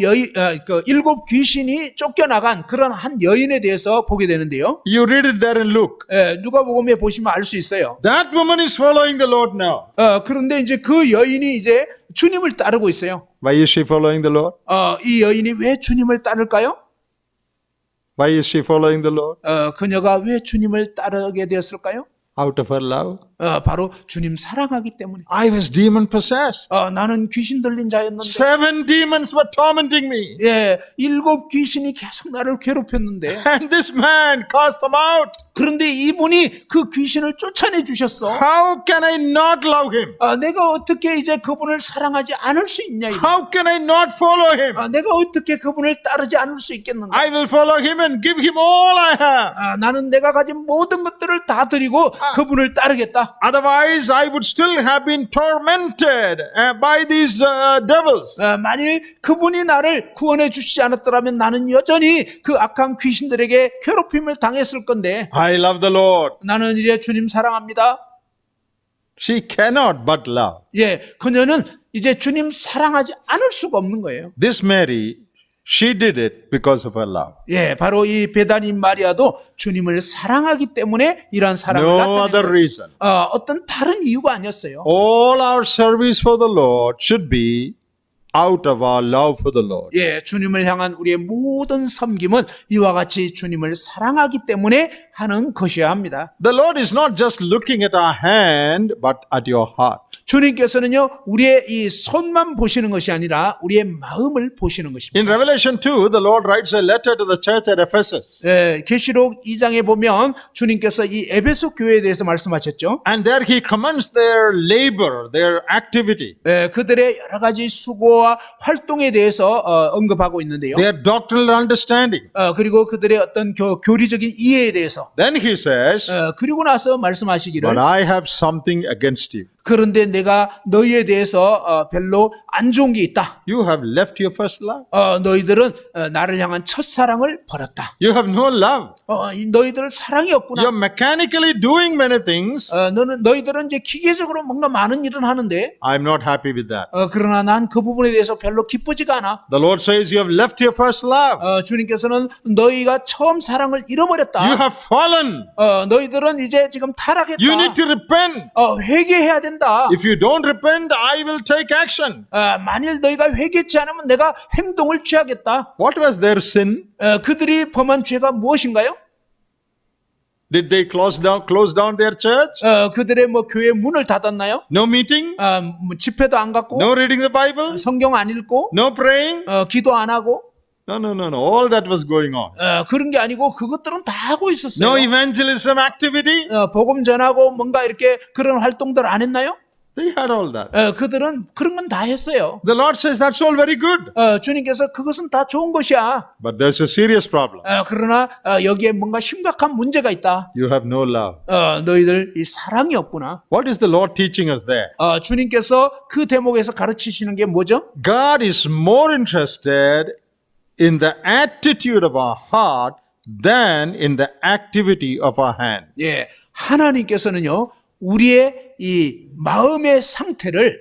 Speaker 2: 귀신이 쫓겨나간 그런 한 여인에 대해서 보게 되는데요.
Speaker 1: You read it there in Luke.
Speaker 2: 예, 누가복음에 보시면 알 수 있어요.
Speaker 1: That woman is following the Lord now.
Speaker 2: 그런데 이제 그 여인이 이제 주님을 따르고 있어요.
Speaker 1: Why is she following the Lord?
Speaker 2: 이 여인이 왜 주님을 따를까요?
Speaker 1: Why is she following the Lord?
Speaker 2: 그녀가 왜 주님을 따르게 되었을까요?
Speaker 1: Out of her love.
Speaker 2: 바로 주님 사랑하기 때문에.
Speaker 1: I was demon possessed.
Speaker 2: 나는 귀신 들린 자였는데.
Speaker 1: 7 demons were tormenting me.
Speaker 2: 예, 7 귀신이 계속 나를 괴롭혔는데.
Speaker 1: And this man cast them out.
Speaker 2: 그런데 이분이 그 귀신을 쫓아내 주셨어.
Speaker 1: How can I not love him?
Speaker 2: 내가 어떻게 이제 그분을 사랑하지 않을 수 있냐 이거.
Speaker 1: How can I not follow him?
Speaker 2: 내가 어떻게 그분을 따르지 않을 수 있겠는가.
Speaker 1: I will follow him and give him all I have.
Speaker 2: 나는 내가 가진 모든 것들을 다 드리고 그분을 따르겠다.
Speaker 1: Otherwise, I would still have been tormented by these devils.
Speaker 2: 만일 그분이 나를 구원해 주시지 않았더라면 나는 여전히 그 악한 귀신들에게 괴롭힘을 당했을 건데.
Speaker 1: I love the Lord.
Speaker 2: 나는 이제 주님 사랑합니다.
Speaker 1: She cannot but love.
Speaker 2: 예, 그녀는 이제 주님 사랑하지 않을 수가 없는 거예요.
Speaker 1: This Mary, she did it because of her love.
Speaker 2: 예, 바로 이 베다니 마리아도 주님을 사랑하기 때문에 이러한 사랑을
Speaker 1: No
Speaker 2: 나타냈어요.
Speaker 1: other reason.
Speaker 2: 어떤 다른 이유가 아니었어요.
Speaker 1: All our service for the Lord should be out of our love for the Lord.
Speaker 2: 예, 주님을 향한 우리의 모든 섬김은 이와 같이 주님을 사랑하기 때문에 하는 것이어야 합니다.
Speaker 1: The Lord is not just looking at our hand, but at your heart.
Speaker 2: 주님께서는요, 우리의 이 손만 보시는 것이 아니라 우리의 마음을 보시는 것입니다.
Speaker 1: In Revelation 2, the Lord writes a letter to the church at Ephesus.
Speaker 2: 예, 계시록 2장에 보면 주님께서 이 에베소 교회에 대해서 말씀하셨죠.
Speaker 1: And there he commends their labor, their activity,
Speaker 2: 예, 그들의 여러 가지 수고와 활동에 대해서 언급하고 있는데요.
Speaker 1: their doctrinal understanding.
Speaker 2: 그리고 그들의 어떤 교리적인 이해에 대해서.
Speaker 1: Then he says,
Speaker 2: 그리고 나서 말씀하시기를
Speaker 1: but I have something against you.
Speaker 2: 그런데 내가 너희에 대해서 별로 안 좋은 게 있다.
Speaker 1: You have left your first love.
Speaker 2: 너희들은 나를 향한 첫사랑을 버렸다.
Speaker 1: You have no love.
Speaker 2: 너희들 사랑이 없구나.
Speaker 1: You're mechanically doing many things.
Speaker 2: 너희들은 이제 기계적으로 뭔가 많은 일은 하는데
Speaker 1: I'm not happy with that.
Speaker 2: 그러나 난 그 부분에 대해서 별로 기쁘지가 않아.
Speaker 1: The Lord says you have left your first love.
Speaker 2: 주님께서는 너희가 처음 사랑을 잃어버렸다.
Speaker 1: You have fallen.
Speaker 2: 너희들은 이제 지금 타락했다.
Speaker 1: You need to repent.
Speaker 2: 회개해야 된다.
Speaker 1: If you don't repent, I will take action.
Speaker 2: 만일 너희가 회개치 않으면 내가 행동을 취하겠다.
Speaker 1: What was their sin?
Speaker 2: 그들이 범한 죄가 무엇인가요?
Speaker 1: Did they close down their church?
Speaker 2: 그들의 뭐 교회 문을 닫았나요?
Speaker 1: No meeting?
Speaker 2: 뭐 집회도 안 갔고,
Speaker 1: No reading the Bible?
Speaker 2: 성경 안 읽고,
Speaker 1: No praying?
Speaker 2: 기도 안 하고,
Speaker 1: No. All that was going on.
Speaker 2: 그런 게 아니고 그것들은 다 하고 있었어요.
Speaker 1: No evangelism activity?
Speaker 2: 복음 전하고 뭔가 이렇게 그런 활동들 안 했나요?
Speaker 1: They had all that.
Speaker 2: 그들은 그런 건 다 했어요.
Speaker 1: The Lord says that's all very good.
Speaker 2: 주님께서 그것은 다 좋은 것이야.
Speaker 1: But there's a serious problem.
Speaker 2: 그러나 여기에 뭔가 심각한 문제가 있다.
Speaker 1: You have no love.
Speaker 2: 너희들 이 사랑이 없구나.
Speaker 1: What is the Lord teaching us there?
Speaker 2: 주님께서 그 대목에서 가르치시는 게 뭐죠?
Speaker 1: God is more interested in the attitude of our heart than in the activity of our hand.
Speaker 2: 예, 하나님께서는요, 우리의 이 마음의 상태를,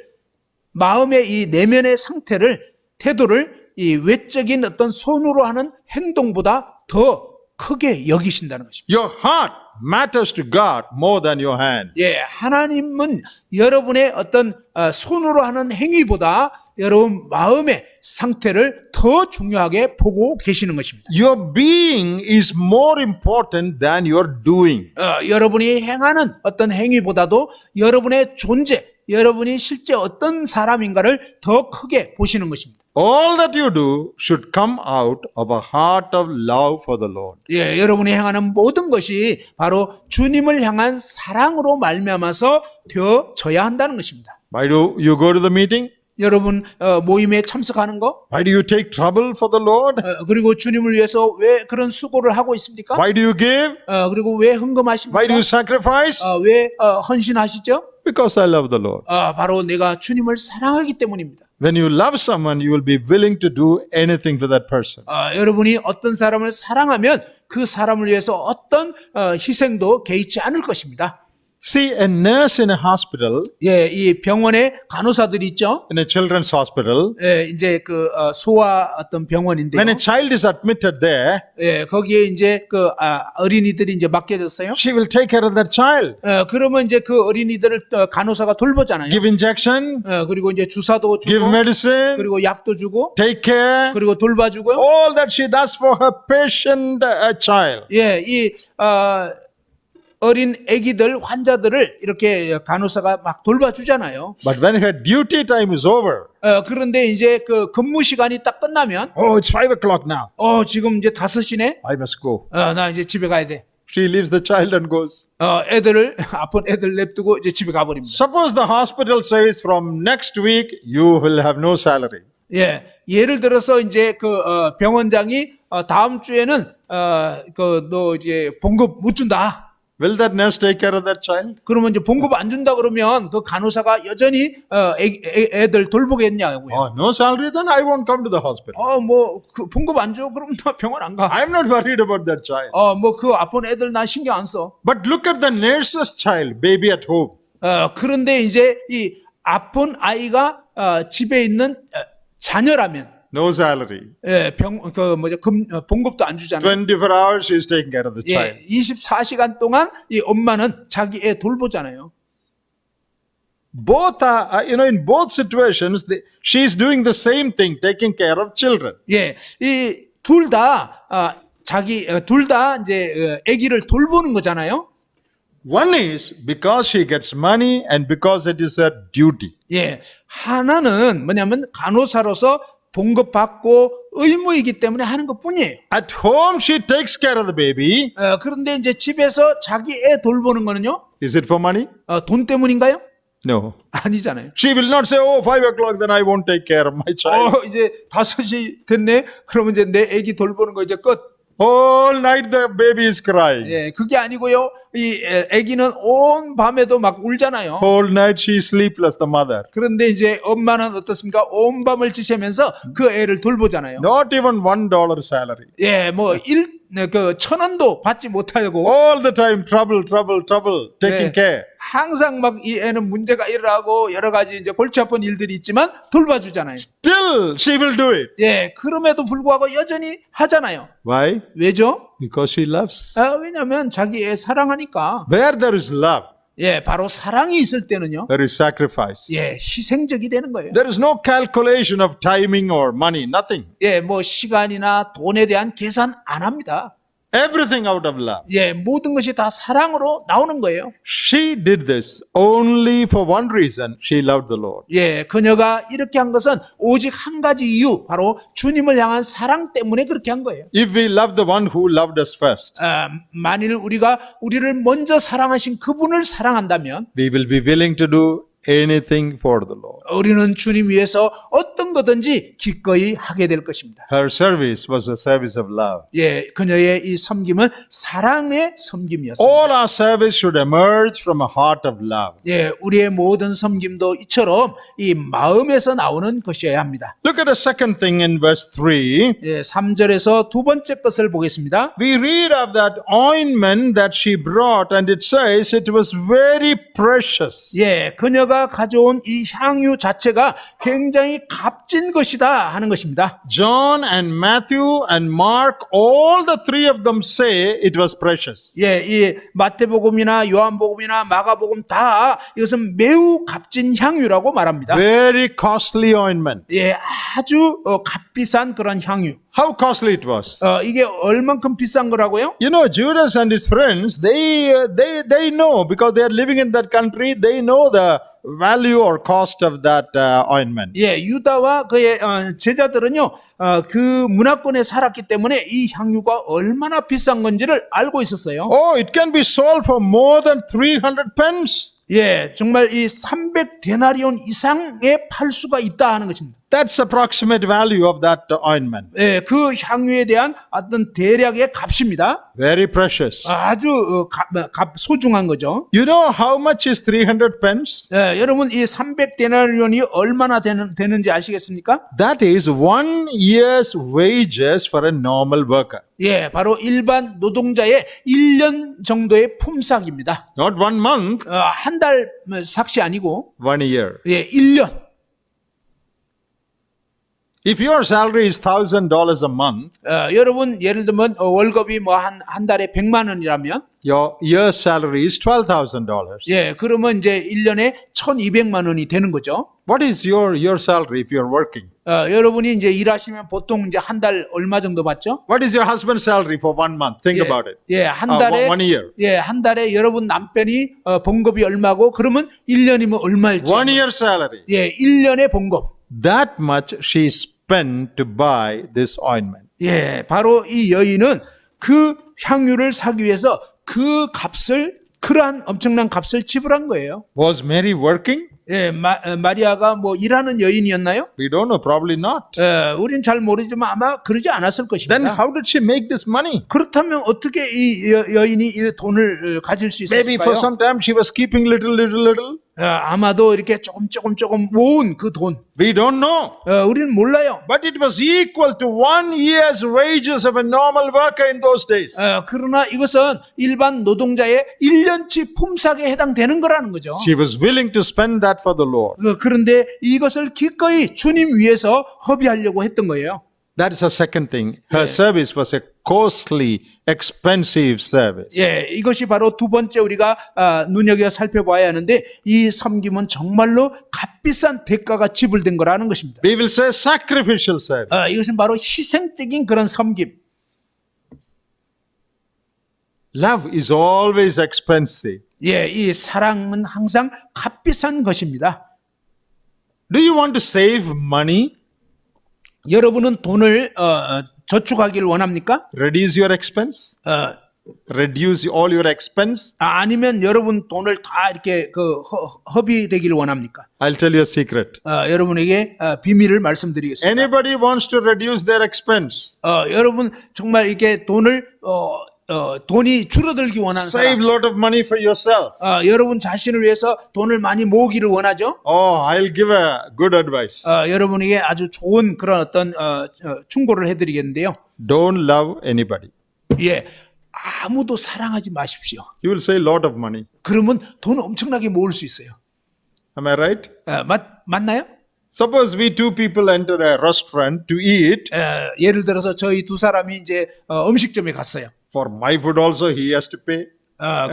Speaker 2: 마음의 이 내면의 상태를, 태도를 이 외적인 어떤 손으로 하는 행동보다 더 크게 여기신다는 것입니다.
Speaker 1: Your heart matters to God more than your hand.
Speaker 2: 예, 하나님은 여러분의 어떤 손으로 하는 행위보다 여러분 마음의 상태를 더 중요하게 보고 계시는 것입니다.
Speaker 1: Your being is more important than your doing.
Speaker 2: 여러분이 행하는 어떤 행위보다도 여러분의 존재, 여러분이 실제 어떤 사람인가를 더 크게 보시는 것입니다.
Speaker 1: All that you do should come out of a heart of love for the Lord.
Speaker 2: 예, 여러분이 행하는 모든 것이 바로 주님을 향한 사랑으로 말미암아서 되어져야 한다는 것입니다.
Speaker 1: Why do you go to the meeting?
Speaker 2: 여러분 모임에 참석하는 거,
Speaker 1: Why do you take trouble for the Lord?
Speaker 2: 그리고 주님을 위해서 왜 그런 수고를 하고 있습니까?
Speaker 1: Why do you give?
Speaker 2: 그리고 왜 흥금하십니까?
Speaker 1: Why do you sacrifice?
Speaker 2: 왜 헌신하시죠?
Speaker 1: Because I love the Lord.
Speaker 2: 바로 내가 주님을 사랑하기 때문입니다.
Speaker 1: When you love someone, you will be willing to do anything for that person.
Speaker 2: 여러분이 어떤 사람을 사랑하면 그 사람을 위해서 어떤 희생도 개의치 않을 것입니다.
Speaker 1: See, a nurse in a hospital,
Speaker 2: 예, 이 병원에 간호사들이 있죠.
Speaker 1: in a children's hospital,
Speaker 2: 예, 이제 그 소아 어떤 병원인데요.
Speaker 1: when a child is admitted there,
Speaker 2: 예, 거기에 이제 그 어린이들이 이제 맡겨졌어요.
Speaker 1: she will take care of that child.
Speaker 2: 그러면 이제 그 어린이들을 간호사가 돌보잖아요.
Speaker 1: Give injection,
Speaker 2: 그리고 이제 주사도
Speaker 1: give
Speaker 2: 주고,
Speaker 1: medicine,
Speaker 2: 그리고 약도 주고,
Speaker 1: take care.
Speaker 2: 그리고 돌봐주고요.
Speaker 1: All that she does for her patient child.
Speaker 2: 예, 이 어린 아기들, 환자들을 이렇게 간호사가 막 돌봐주잖아요.
Speaker 1: But when her duty time is over,
Speaker 2: 그런데 이제 그 근무 시간이 딱 끝나면,
Speaker 1: oh, it's 5 o'clock now.
Speaker 2: 지금 이제 5시네?
Speaker 1: I must go.
Speaker 2: 나 이제 집에 가야 돼.
Speaker 1: She leaves the child and goes.
Speaker 2: 아픈 애들 냅두고 이제 집에 가버립니다.
Speaker 1: Suppose the hospital says from next week you will have no salary.
Speaker 2: 예, 예를 들어서 이제 그 병원장이 다음 주에는 너 이제 봉급 못 준다.
Speaker 1: Will that nurse take care of that child?
Speaker 2: 그러면 이제 봉급 안 준다 그러면 그 간호사가 여전히 애들 돌보겠냐고요.
Speaker 1: Oh, no salary, then I won't come to the hospital.
Speaker 2: 뭐 그 봉급 안 줘? 그럼 나 병원 안 가.
Speaker 1: I'm not worried about that child.
Speaker 2: 뭐 그 아픈 애들 나 신경 안 써.
Speaker 1: But look at the nurse's child, baby at home.
Speaker 2: 그런데 이제 이 아픈 아이가 집에 있는 자녀라면
Speaker 1: No salary.
Speaker 2: 봉급도 안 주잖아요.
Speaker 1: 24 hours she is taking care of the child.
Speaker 2: 24시간 동안 이 엄마는 자기 애 돌보잖아요.
Speaker 1: Both are, in both situations, she is doing the same thing, taking care of children.
Speaker 2: 예, 이 둘 다 둘 다 이제 아기를 돌보는 거잖아요.
Speaker 1: One is because she gets money and because it is her duty.
Speaker 2: 예, 하나는 뭐냐면 간호사로서 봉급 받고 의무이기 때문에 하는 것뿐이에요.
Speaker 1: At home she takes care of the baby.
Speaker 2: 그런데 이제 집에서 자기 애 돌보는 거는요?
Speaker 1: Is it for money?
Speaker 2: 돈 때문인가요?
Speaker 1: No.
Speaker 2: 아니잖아요.
Speaker 1: She will not say, oh, 5 o'clock, then I won't take care of my child.
Speaker 2: 이제 5시 됐네. 그러면 이제 내 애기 돌보는 거 이제 끝.
Speaker 1: All night the baby is crying.
Speaker 2: 예, 그게 아니고요. 이 아기는 온 밤에도 막 울잖아요.
Speaker 1: Whole night she is sleepless, the mother.
Speaker 2: 그런데 이제 엄마는 어떻습니까? 온 밤을 지새면서 그 애를 돌보잖아요.
Speaker 1: Not even $1 salary.
Speaker 2: 예, 뭐 1,000원도 받지 못하고
Speaker 1: All the time trouble, taking
Speaker 2: 네.
Speaker 1: care.
Speaker 2: 항상 막 이 애는 문제가 일어나고 여러 가지 이제 골치 아픈 일들이 있지만 돌봐주잖아요.
Speaker 1: Still she will do it.
Speaker 2: 예, 그럼에도 불구하고 여전히 하잖아요.
Speaker 1: Why?
Speaker 2: 왜죠?
Speaker 1: Because she loves.
Speaker 2: 왜냐하면 자기 애 사랑하니까.
Speaker 1: Where there is love,
Speaker 2: 예, 바로 사랑이 있을 때는요.
Speaker 1: there is sacrifice.
Speaker 2: 예, 희생적이 되는 거예요.
Speaker 1: There is no calculation of timing or money, nothing.
Speaker 2: 예, 뭐 시간이나 돈에 대한 계산 안 합니다.
Speaker 1: Everything out of love.
Speaker 2: 예, 모든 것이 다 사랑으로 나오는 거예요.
Speaker 1: She did this only for one reason. She loved the Lord.
Speaker 2: 예, 그녀가 이렇게 한 것은 오직 한 가지 이유, 바로 주님을 향한 사랑 때문에 그렇게 한 거예요.
Speaker 1: If we love the one who loved us first,
Speaker 2: 만일 우리가 우리를 먼저 사랑하신 그분을 사랑한다면
Speaker 1: we will be willing to do anything for the Lord.
Speaker 2: 우리는 주님 위해서 어떤 거든지 기꺼이 하게 될 것입니다.
Speaker 1: Her service was a service of love.
Speaker 2: 예, 그녀의 이 섬김은 사랑의 섬김이었습니다.
Speaker 1: All our service should emerge from a heart of love.
Speaker 2: 예, 우리의 모든 섬김도 이처럼 이 마음에서 나오는 것이어야 합니다.
Speaker 1: Look at the second thing in verse 3.
Speaker 2: 예, 3절에서 두 번째 것을 보겠습니다.
Speaker 1: We read of that ointment that she brought and it says it was very precious.
Speaker 2: 예, 그녀가 그가 가져온 이 향유 자체가 굉장히 값진 것이다 하는 것입니다.
Speaker 1: John and Matthew and Mark, all the three of them say it was precious.
Speaker 2: 예, 이 마태복음이나 요한복음이나 마가복음 다 이것은 매우 값진 향유라고 말합니다.
Speaker 1: Very costly ointment.
Speaker 2: 예, 아주 값비싼 그런 향유.
Speaker 1: How costly it was.
Speaker 2: 이게 얼만큼 비싼 거라고요?
Speaker 1: You know, Judas and his friends, they know because they are living in that country. They know the value or cost of that ointment.
Speaker 2: 예, 유다와 그의 제자들은요, 그 문화권에 살았기 때문에 이 향유가 얼마나 비싼 건지를 알고 있었어요.
Speaker 1: Oh, it can be sold for more than 300 pence.
Speaker 2: 예, 정말 이 300데나리온 이상에 팔 수가 있다 하는 것입니다.
Speaker 1: That's approximate value of that ointment.
Speaker 2: 예, 그 향유에 대한 어떤 대략의 값입니다.
Speaker 1: Very precious.
Speaker 2: 아주 소중한 거죠.
Speaker 1: You know how much is 300 pence?
Speaker 2: 예, 여러분 이 300데나리온이 얼마나 되는지 아시겠습니까?
Speaker 1: That is 1 year's wages for a normal worker.
Speaker 2: 예, 바로 일반 노동자의 1년 정도의 품삯입니다.
Speaker 1: Not 1 month,
Speaker 2: 한 달 삭시 아니고
Speaker 1: 1 year.
Speaker 2: 예, 1년.
Speaker 1: If your salary is $1,000 a month,
Speaker 2: 여러분 예를 들면 월급이 뭐 한 달에 100만 원이라면
Speaker 1: your year's salary is $12,000.
Speaker 2: 예, 그러면 이제 1년에 1,200만 원이 되는 거죠.
Speaker 1: What is your salary if you're working?
Speaker 2: 여러분이 이제 일하시면 보통 이제 한 달 얼마 정도 받죠?
Speaker 1: What is your husband's salary for 1 month? Think about it.
Speaker 2: 예, 한 달에
Speaker 1: 1 year.
Speaker 2: 예, 한 달에 여러분 남편이 봉급이 얼마고 그러면 1년이면 얼마일지.
Speaker 1: 1 year salary.
Speaker 2: 예, 1년의 봉급.
Speaker 1: That much she spent to buy this ointment.
Speaker 2: 예, 바로 이 여인은 그 향유를 사기 위해서 그 값을 그러한 엄청난 값을 지불한 거예요.
Speaker 1: Was Mary working?
Speaker 2: 예, 마리아가 뭐 일하는 여인이었나요?
Speaker 1: We don't know, probably not.
Speaker 2: 우린 잘 모르지만 아마 그러지 않았을
Speaker 1: Then
Speaker 2: 것입니다.
Speaker 1: how did she make this money?
Speaker 2: 그렇다면 어떻게 이 여인이 이 돈을 가질 수
Speaker 1: Maybe for
Speaker 2: 있었을까요?
Speaker 1: some time she was keeping little.
Speaker 2: 아마도 이렇게 조금 모은 그 돈.
Speaker 1: We don't know.
Speaker 2: 우리는 몰라요.
Speaker 1: But it was equal to 1 year's wages of a normal worker in those days.
Speaker 2: 그러나 이것은 일반 노동자의 1년치 품삯에 해당되는 거라는 거죠.
Speaker 1: She was willing to spend that for the Lord.
Speaker 2: 그런데 이것을 기꺼이 주님 위해서 허비하려고 했던 거예요.
Speaker 1: That is a second thing. Her service was a costly, expensive service.
Speaker 2: 예, 이것이 바로 두 번째 우리가 눈여겨 살펴봐야 하는데 이 섬김은 정말로 값비싼 대가가 지불된 거라는 것입니다.
Speaker 1: We will say sacrificial service.
Speaker 2: 이것은 바로 희생적인 그런 섬김.
Speaker 1: Love is always expensive.
Speaker 2: 예, 이 사랑은 항상 값비싼 것입니다.
Speaker 1: Do you want to save money?
Speaker 2: 여러분은 돈을 저축하기를 원합니까?
Speaker 1: Reduce your expense? Reduce all your expense?
Speaker 2: 아니면 여러분 돈을 다 이렇게 허비되기를 원합니까?
Speaker 1: I'll tell you a secret.
Speaker 2: 여러분에게 비밀을 말씀드리겠습니다.
Speaker 1: Anybody wants to reduce their expense,
Speaker 2: 여러분 정말 이렇게 돈이 줄어들기 원하는
Speaker 1: save
Speaker 2: 사람,
Speaker 1: a lot of money for yourself.
Speaker 2: 여러분 자신을 위해서 돈을 많이 모으기를 원하죠?
Speaker 1: Oh, I'll give a good advice.
Speaker 2: 여러분에게 아주 좋은 그런 어떤 충고를 해드리겠는데요.
Speaker 1: Don't love anybody.
Speaker 2: 예, 아무도 사랑하지 마십시오.
Speaker 1: You will save a lot of money.
Speaker 2: 그러면 돈 엄청나게 모을 수 있어요.
Speaker 1: Am I right?
Speaker 2: 맞나요?
Speaker 1: Suppose we two people enter a restaurant to eat.
Speaker 2: 예를 들어서 저희 두 사람이 이제 음식점에 갔어요.
Speaker 1: For my food also he has to pay.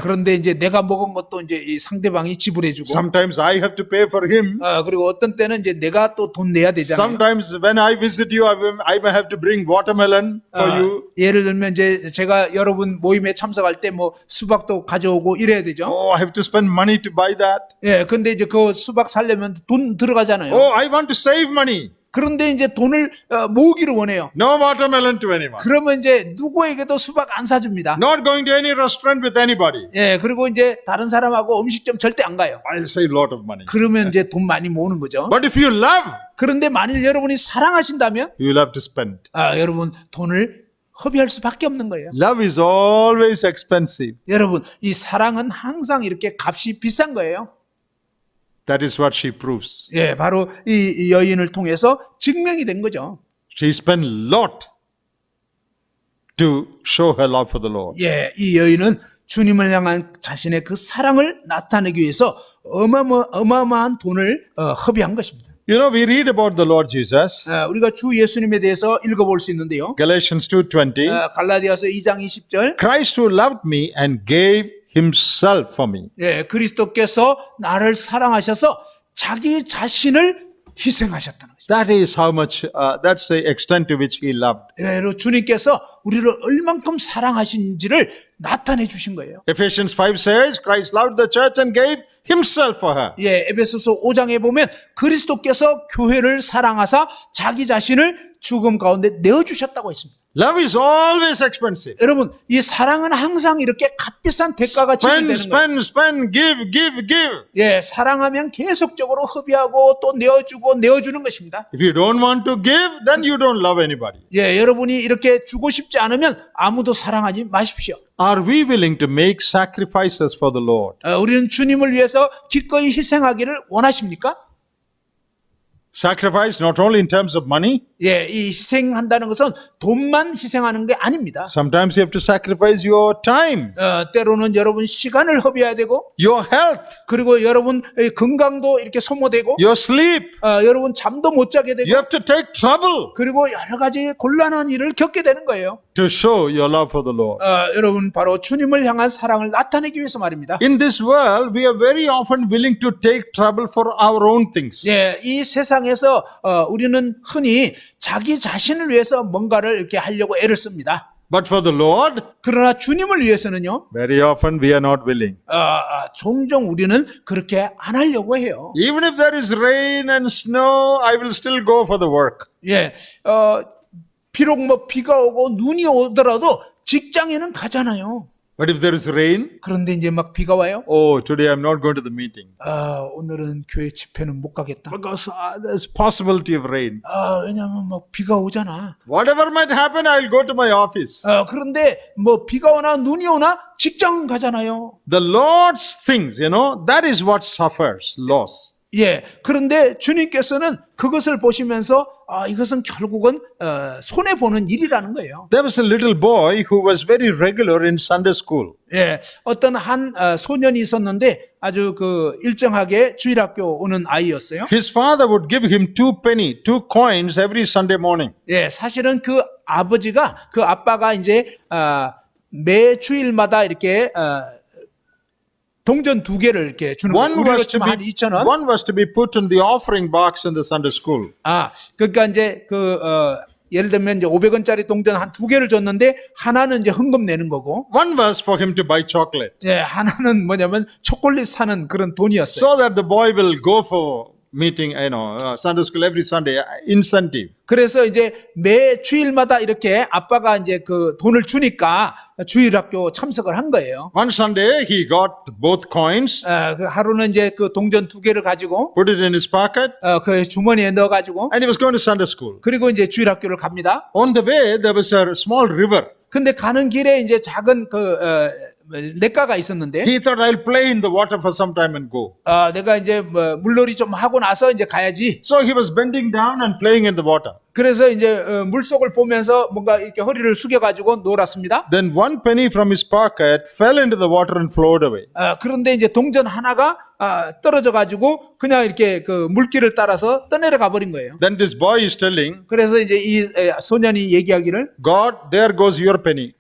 Speaker 2: 그런데 이제 내가 먹은 것도 이제 이 상대방이 지불해주고,
Speaker 1: Sometimes I have to pay for him.
Speaker 2: 그리고 어떤 때는 이제 내가 또 돈 내야 되잖아요.
Speaker 1: Sometimes when I visit you, I may have to bring watermelon for you.
Speaker 2: 예를 들면 이제 제가 여러분 모임에 참석할 때 뭐 수박도 가져오고 이래야 되죠.
Speaker 1: Oh, I have to spend money to buy that.
Speaker 2: 예, 근데 이제 그 수박 사려면 돈 들어가잖아요.
Speaker 1: Oh, I want to save money.
Speaker 2: 그런데 이제 돈을 모으기를 원해요.
Speaker 1: No watermelon to anyone.
Speaker 2: 그러면 이제 누구에게도 수박 안 사줍니다.
Speaker 1: Not going to any restaurant with anybody.
Speaker 2: 예, 그리고 이제 다른 사람하고 음식점 절대 안 가요.
Speaker 1: I'll save a lot of money.
Speaker 2: 그러면 이제 돈 많이 모으는 거죠.
Speaker 1: But if you love,
Speaker 2: 그런데 만일 여러분이 사랑하신다면
Speaker 1: you will have to spend.
Speaker 2: 여러분 돈을 허비할 수밖에 없는 거예요.
Speaker 1: Love is always expensive.
Speaker 2: 여러분 이 사랑은 항상 이렇게 값이 비싼 거예요.
Speaker 1: That is what she proves.
Speaker 2: 예, 바로 이 여인을 통해서 증명이 된 거죠.
Speaker 1: She spent a lot to show her love for the Lord.
Speaker 2: 예, 이 여인은 주님을 향한 자신의 그 사랑을 나타내기 위해서 어마어마한 돈을 허비한 것입니다.
Speaker 1: You know, we read about the Lord Jesus,
Speaker 2: 우리가 주 예수님에 대해서 읽어볼 수 있는데요.
Speaker 1: Galatians 2:20.
Speaker 2: 갈라디아서 2장 20절.
Speaker 1: Christ who loved me and gave himself for me.
Speaker 2: 예, 그리스도께서 나를 사랑하셔서 자기 자신을 희생하셨다는 것입니다.
Speaker 1: That is how much, that's the extent to which he loved.
Speaker 2: 예, 주님께서 우리를 얼만큼 사랑하신지를 나타내 주신 거예요.
Speaker 1: Ephesians 5 says, Christ loved the church and gave himself for her.
Speaker 2: 예, 에베소서 5장에 보면 그리스도께서 교회를 사랑하사 자기 자신을 죽음 가운데 내어주셨다고 했습니다.
Speaker 1: Love is always expensive.
Speaker 2: 여러분, 이 사랑은 항상 이렇게 값비싼 대가가 지불되는 거예요.
Speaker 1: Spend, give.
Speaker 2: 예, 사랑하면 계속적으로 허비하고 또 내어주는 것입니다.
Speaker 1: If you don't want to give, then you don't love anybody.
Speaker 2: 예, 여러분이 이렇게 주고 싶지 않으면 아무도 사랑하지 마십시오.
Speaker 1: Are we willing to make sacrifices for the Lord?
Speaker 2: 우리는 주님을 위해서 기꺼이 희생하기를 원하십니까?
Speaker 1: Sacrifice not only in terms of money.
Speaker 2: 예, 이 희생한다는 것은 돈만 희생하는 게 아닙니다.
Speaker 1: Sometimes you have to sacrifice your time,
Speaker 2: 때로는 여러분 시간을 허비해야 되고,
Speaker 1: your health,
Speaker 2: 그리고 여러분 건강도 이렇게 소모되고,
Speaker 1: your sleep.
Speaker 2: 여러분 잠도 못 자게 되고,
Speaker 1: You have to take trouble
Speaker 2: 그리고 여러 가지 곤란한 일을 겪게 되는 거예요.
Speaker 1: to show your love for the Lord.
Speaker 2: 여러분 바로 주님을 향한 사랑을 나타내기 위해서 말입니다.
Speaker 1: In this world, we are very often willing to take trouble for our own things.
Speaker 2: 예, 이 세상에서 우리는 흔히 자기 자신을 위해서 뭔가를 이렇게 하려고 애를 씁니다.
Speaker 1: But for the Lord,
Speaker 2: 그러나 주님을 위해서는요,
Speaker 1: very often we are not willing.
Speaker 2: 종종 우리는 그렇게 안 하려고 해요.
Speaker 1: Even if there is rain and snow, I will still go for the work.
Speaker 2: 예, 비록 뭐 비가 오고 눈이 오더라도 직장에는 가잖아요.
Speaker 1: But if there is rain,
Speaker 2: 그런데 이제 막 비가 와요.
Speaker 1: oh, today I'm not going to the meeting.
Speaker 2: 오늘은 교회 집회는 못 가겠다.
Speaker 1: Because there's possibility of rain.
Speaker 2: 왜냐하면 막 비가 오잖아.
Speaker 1: Whatever might happen, I'll go to my office.
Speaker 2: 그런데 뭐 비가 오나 눈이 오나 직장 가잖아요.
Speaker 1: The Lord's things, that is what suffers loss.
Speaker 2: 예, 그런데 주님께서는 그것을 보시면서 이것은 결국은 손해 보는 일이라는 거예요.
Speaker 1: There was a little boy who was very regular in Sunday school.
Speaker 2: 예, 어떤 한 소년이 있었는데 아주 그 일정하게 주일학교 오는 아이였어요.
Speaker 1: His father would give him 2 coins every Sunday morning.
Speaker 2: 예, 사실은 그 아빠가 이제 매 주일마다 이렇게 동전 2개를 이렇게 주는 거예요.
Speaker 1: One was to
Speaker 2: 한 2,000원.
Speaker 1: one was to be put in the offering box in the Sunday school.
Speaker 2: 그러니까 이제 예를 들면 이제 500원짜리 동전 한 2개를 줬는데 하나는 이제 헌금 내는 거고,
Speaker 1: One was for him to buy chocolate,
Speaker 2: 예, 하나는 뭐냐면 초콜릿 사는 그런 돈이었어요.
Speaker 1: so that the boy will go for meeting, Sunday school every Sunday, incentive.
Speaker 2: 그래서 이제 매 주일마다 이렇게 아빠가 이제 그 돈을 주니까 주일학교 참석을 한 거예요.
Speaker 1: One Sunday, he got both coins,
Speaker 2: 그 하루는 이제 그 동전 2개를 가지고
Speaker 1: put it in his pocket,
Speaker 2: 그 주머니에 넣어가지고,
Speaker 1: and he was going to Sunday school.
Speaker 2: 그리고 이제 주일학교를 갑니다.
Speaker 1: On the way, there was a small river.
Speaker 2: 근데 가는 길에 이제 작은 냇가가 있었는데,
Speaker 1: He thought, I'll play in the water for some time and go.
Speaker 2: 내가 이제 물놀이 좀 하고 나서 이제 가야지.
Speaker 1: So he was bending down and playing in the water.
Speaker 2: 그래서 이제 물속을 보면서 뭔가 이렇게 허리를 숙여가지고 놀았습니다.
Speaker 1: Then one penny from his pocket fell into the water and flowed away.
Speaker 2: 그런데 이제 동전 하나가 떨어져가지고 그냥 이렇게 그 물길을 따라서 떠내려가 버린 거예요.
Speaker 1: Then this boy is telling,
Speaker 2: 그래서 이제 이 소년이 얘기하기를,
Speaker 1: God, there goes your penny.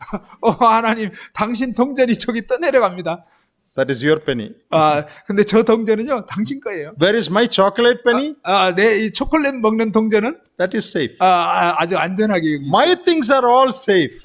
Speaker 2: 하나님, 당신 동전이 저기 떠내려갑니다.
Speaker 1: That is your penny.
Speaker 2: 근데 저 동전은요, 당신 거예요.
Speaker 1: Where is my chocolate penny?
Speaker 2: 내 이 초콜릿 먹는 동전은
Speaker 1: That is safe.
Speaker 2: 아주 안전하게 여기 있어요.
Speaker 1: My things are all safe.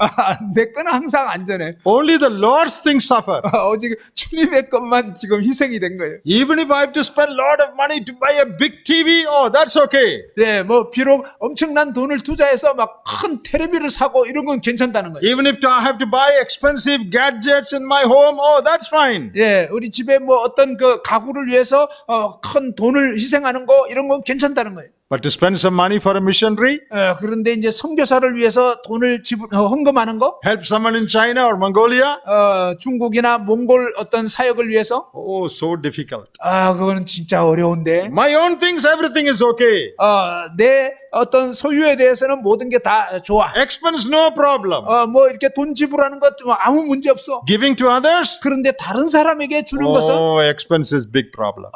Speaker 2: 내 거는 항상 안전해.
Speaker 1: Only the Lord's things suffer.
Speaker 2: 오직 주님의 것만 지금 희생이 된 거예요.
Speaker 1: Even if I have to spend a lot of money to buy a big TV, oh, that's okay.
Speaker 2: 네, 뭐 비록 엄청난 돈을 투자해서 막 큰 텔레비를 사고 이런 건 괜찮다는 거예요.
Speaker 1: Even if I have to buy expensive gadgets in my home, oh, that's fine.
Speaker 2: 예, 우리 집에 뭐 어떤 그 가구를 위해서 큰 돈을 희생하는 거 이런 건 괜찮다는 거예요.
Speaker 1: But to spend some money for a missionary,
Speaker 2: 그런데 이제 선교사를 위해서 돈을 헌금하는 거,
Speaker 1: help someone in China or Mongolia,
Speaker 2: 중국이나 몽골 어떤 사역을 위해서,
Speaker 1: oh, so difficult.
Speaker 2: 그거는 진짜 어려운데,
Speaker 1: My own things, everything is okay.
Speaker 2: 내 어떤 소유에 대해서는 모든 게 다 좋아.
Speaker 1: Expense, no problem.
Speaker 2: 뭐 이렇게 돈 지불하는 것 아무 문제 없어.
Speaker 1: Giving to others,
Speaker 2: 그런데 다른 사람에게 주는 것은,
Speaker 1: oh, expense is big problem.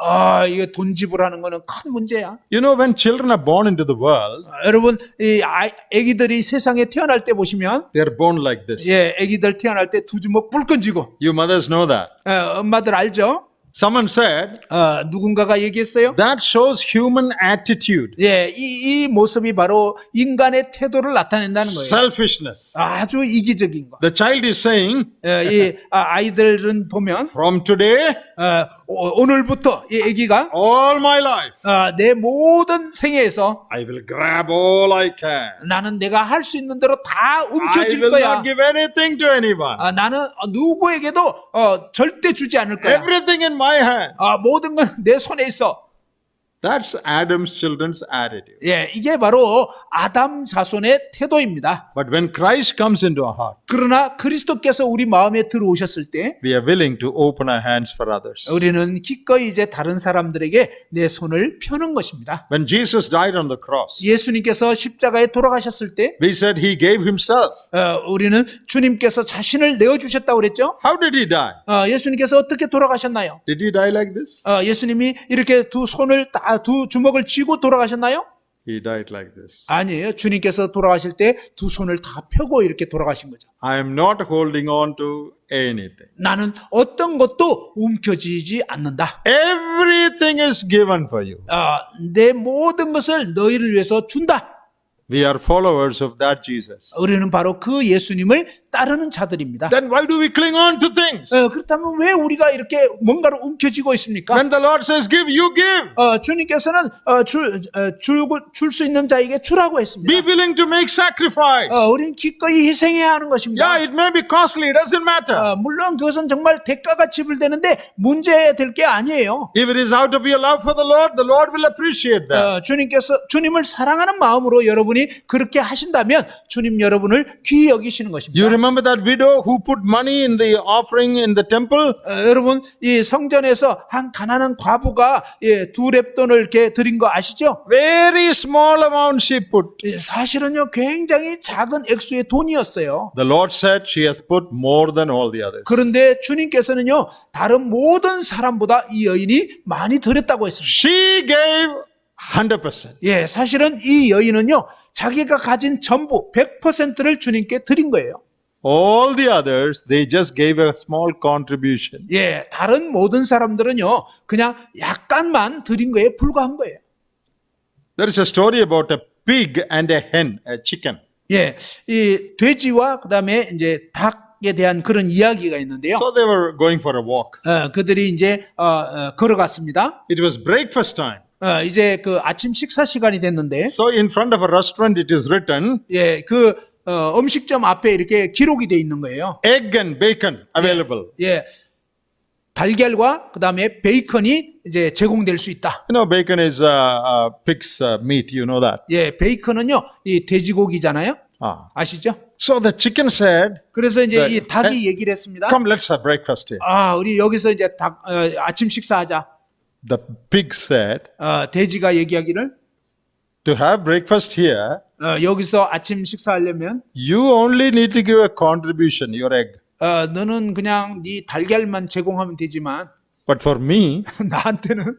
Speaker 2: 이거 돈 지불하는 거는 큰 문제야.
Speaker 1: You know, when children are born into the world,
Speaker 2: 여러분, 이 아기들이 세상에 태어날 때 보시면,
Speaker 1: they are born like this.
Speaker 2: 아기들 태어날 때 두 주먹 불끈 쥐고,
Speaker 1: You mothers know that.
Speaker 2: 엄마들 알죠?
Speaker 1: Someone said,
Speaker 2: 누군가가 얘기했어요?
Speaker 1: that shows human attitude,
Speaker 2: 이 모습이 바로 인간의 태도를 나타낸다는 거예요.
Speaker 1: selfishness.
Speaker 2: 아주 이기적인 거.
Speaker 1: The child is saying,
Speaker 2: 아이들은 보면,
Speaker 1: from today,
Speaker 2: 오늘부터 이 아기가
Speaker 1: all my life,
Speaker 2: 내 모든 생애에서
Speaker 1: I will grab all I can.
Speaker 2: 나는 내가 할 수 있는 대로 다
Speaker 1: I
Speaker 2: 움켜쥘
Speaker 1: will
Speaker 2: 거야.
Speaker 1: not give anything to anyone.
Speaker 2: 나는 누구에게도 절대 주지 않을 거야.
Speaker 1: Everything in my hand.
Speaker 2: 모든 건 내 손에 있어.
Speaker 1: That's Adam's children's attitude.
Speaker 2: 이게 바로 아담 자손의 태도입니다.
Speaker 1: But when Christ comes into our heart,
Speaker 2: 그러나 그리스도께서 우리 마음에 들어오셨을 때
Speaker 1: we are willing to open our hands for others.
Speaker 2: 우리는 기꺼이 이제 다른 사람들에게 내 손을 펴는 것입니다.
Speaker 1: When Jesus died on the cross,
Speaker 2: 예수님께서 십자가에 돌아가셨을 때
Speaker 1: we said he gave himself.
Speaker 2: 우리는 주님께서 자신을 내어주셨다고 그랬죠?
Speaker 1: How did he die?
Speaker 2: 예수님께서 어떻게 돌아가셨나요?
Speaker 1: Did he die like this?
Speaker 2: 예수님이 이렇게 두 손을 두 주먹을 쥐고 돌아가셨나요?
Speaker 1: He died like this.
Speaker 2: 아니에요. 주님께서 돌아가실 때 두 손을 다 펴고 이렇게 돌아가신 거죠.
Speaker 1: I am not holding on to anything.
Speaker 2: 나는 어떤 것도 움켜쥐지 않는다.
Speaker 1: Everything is given for you.
Speaker 2: 내 모든 것을 너희를 위해서 준다.
Speaker 1: We are followers of that Jesus.
Speaker 2: 우리는 바로 그 예수님을 따르는 자들입니다.
Speaker 1: Then why do we cling on to things?
Speaker 2: 그렇다면 왜 우리가 이렇게 뭔가를 움켜쥐고 있습니까?
Speaker 1: When the Lord says give, you give.
Speaker 2: 주님께서는 줄 수 있는 자에게 주라고 했습니다.
Speaker 1: Be willing to make sacrifice.
Speaker 2: 우리는 기꺼이 희생해야 하는 것입니다.
Speaker 1: Yeah, it may be costly, it doesn't matter.
Speaker 2: 물론 그것은 정말 대가가 지불되는데 문제될 게 아니에요.
Speaker 1: If it is out of your love for the Lord will appreciate that.
Speaker 2: 주님을 사랑하는 마음으로 여러분이 그렇게 하신다면 주님 여러분을 귀히 여기시는 것입니다.
Speaker 1: You remember that widow who put money in the offering in the temple?
Speaker 2: 여러분 이 성전에서 한 가난한 과부가 두 렙돈을 이렇게 드린 거 아시죠?
Speaker 1: Very small amount she put.
Speaker 2: 사실은요 굉장히 작은 액수의 돈이었어요.
Speaker 1: The Lord said she has put more than all the others.
Speaker 2: 그런데 주님께서는요 다른 모든 사람보다 이 여인이 많이 드렸다고 했습니다.
Speaker 1: She gave 100%.
Speaker 2: 사실은 이 여인은요 자기가 가진 전부 100%를 주님께 드린 거예요.
Speaker 1: All the others, they just gave a small contribution.
Speaker 2: 다른 모든 사람들은요 그냥 약간만 드린 거에 불과한 거예요.
Speaker 1: There is a story about a pig and a hen, a chicken.
Speaker 2: 이 돼지와 그다음에 이제 닭에 대한 그런 이야기가 있는데요.
Speaker 1: So they were going for a walk.
Speaker 2: 그들이 이제 걸어갔습니다.
Speaker 1: It was breakfast time.
Speaker 2: 이제 그 아침 식사 시간이 됐는데,
Speaker 1: So in front of a restaurant, it is written,
Speaker 2: 그 음식점 앞에 이렇게 기록이 돼 있는 거예요.
Speaker 1: egg and bacon available.
Speaker 2: 달걀과 그다음에 베이컨이 이제 제공될 수 있다.
Speaker 1: You know, bacon is pig's meat. You know that.
Speaker 2: 베이컨은요, 이 돼지고기잖아요. 아시죠?
Speaker 1: So the chicken said,
Speaker 2: 그래서 이제 이 닭이 얘기를 했습니다.
Speaker 1: come, let's have breakfast here.
Speaker 2: 우리 여기서 이제 아침 식사하자.
Speaker 1: The pig said,
Speaker 2: 돼지가 얘기하기를,
Speaker 1: to have breakfast here,
Speaker 2: 여기서 아침 식사하려면
Speaker 1: you only need to give a contribution, your egg.
Speaker 2: 너는 그냥 네 달걀만 제공하면 되지만
Speaker 1: But for me,
Speaker 2: 나한테는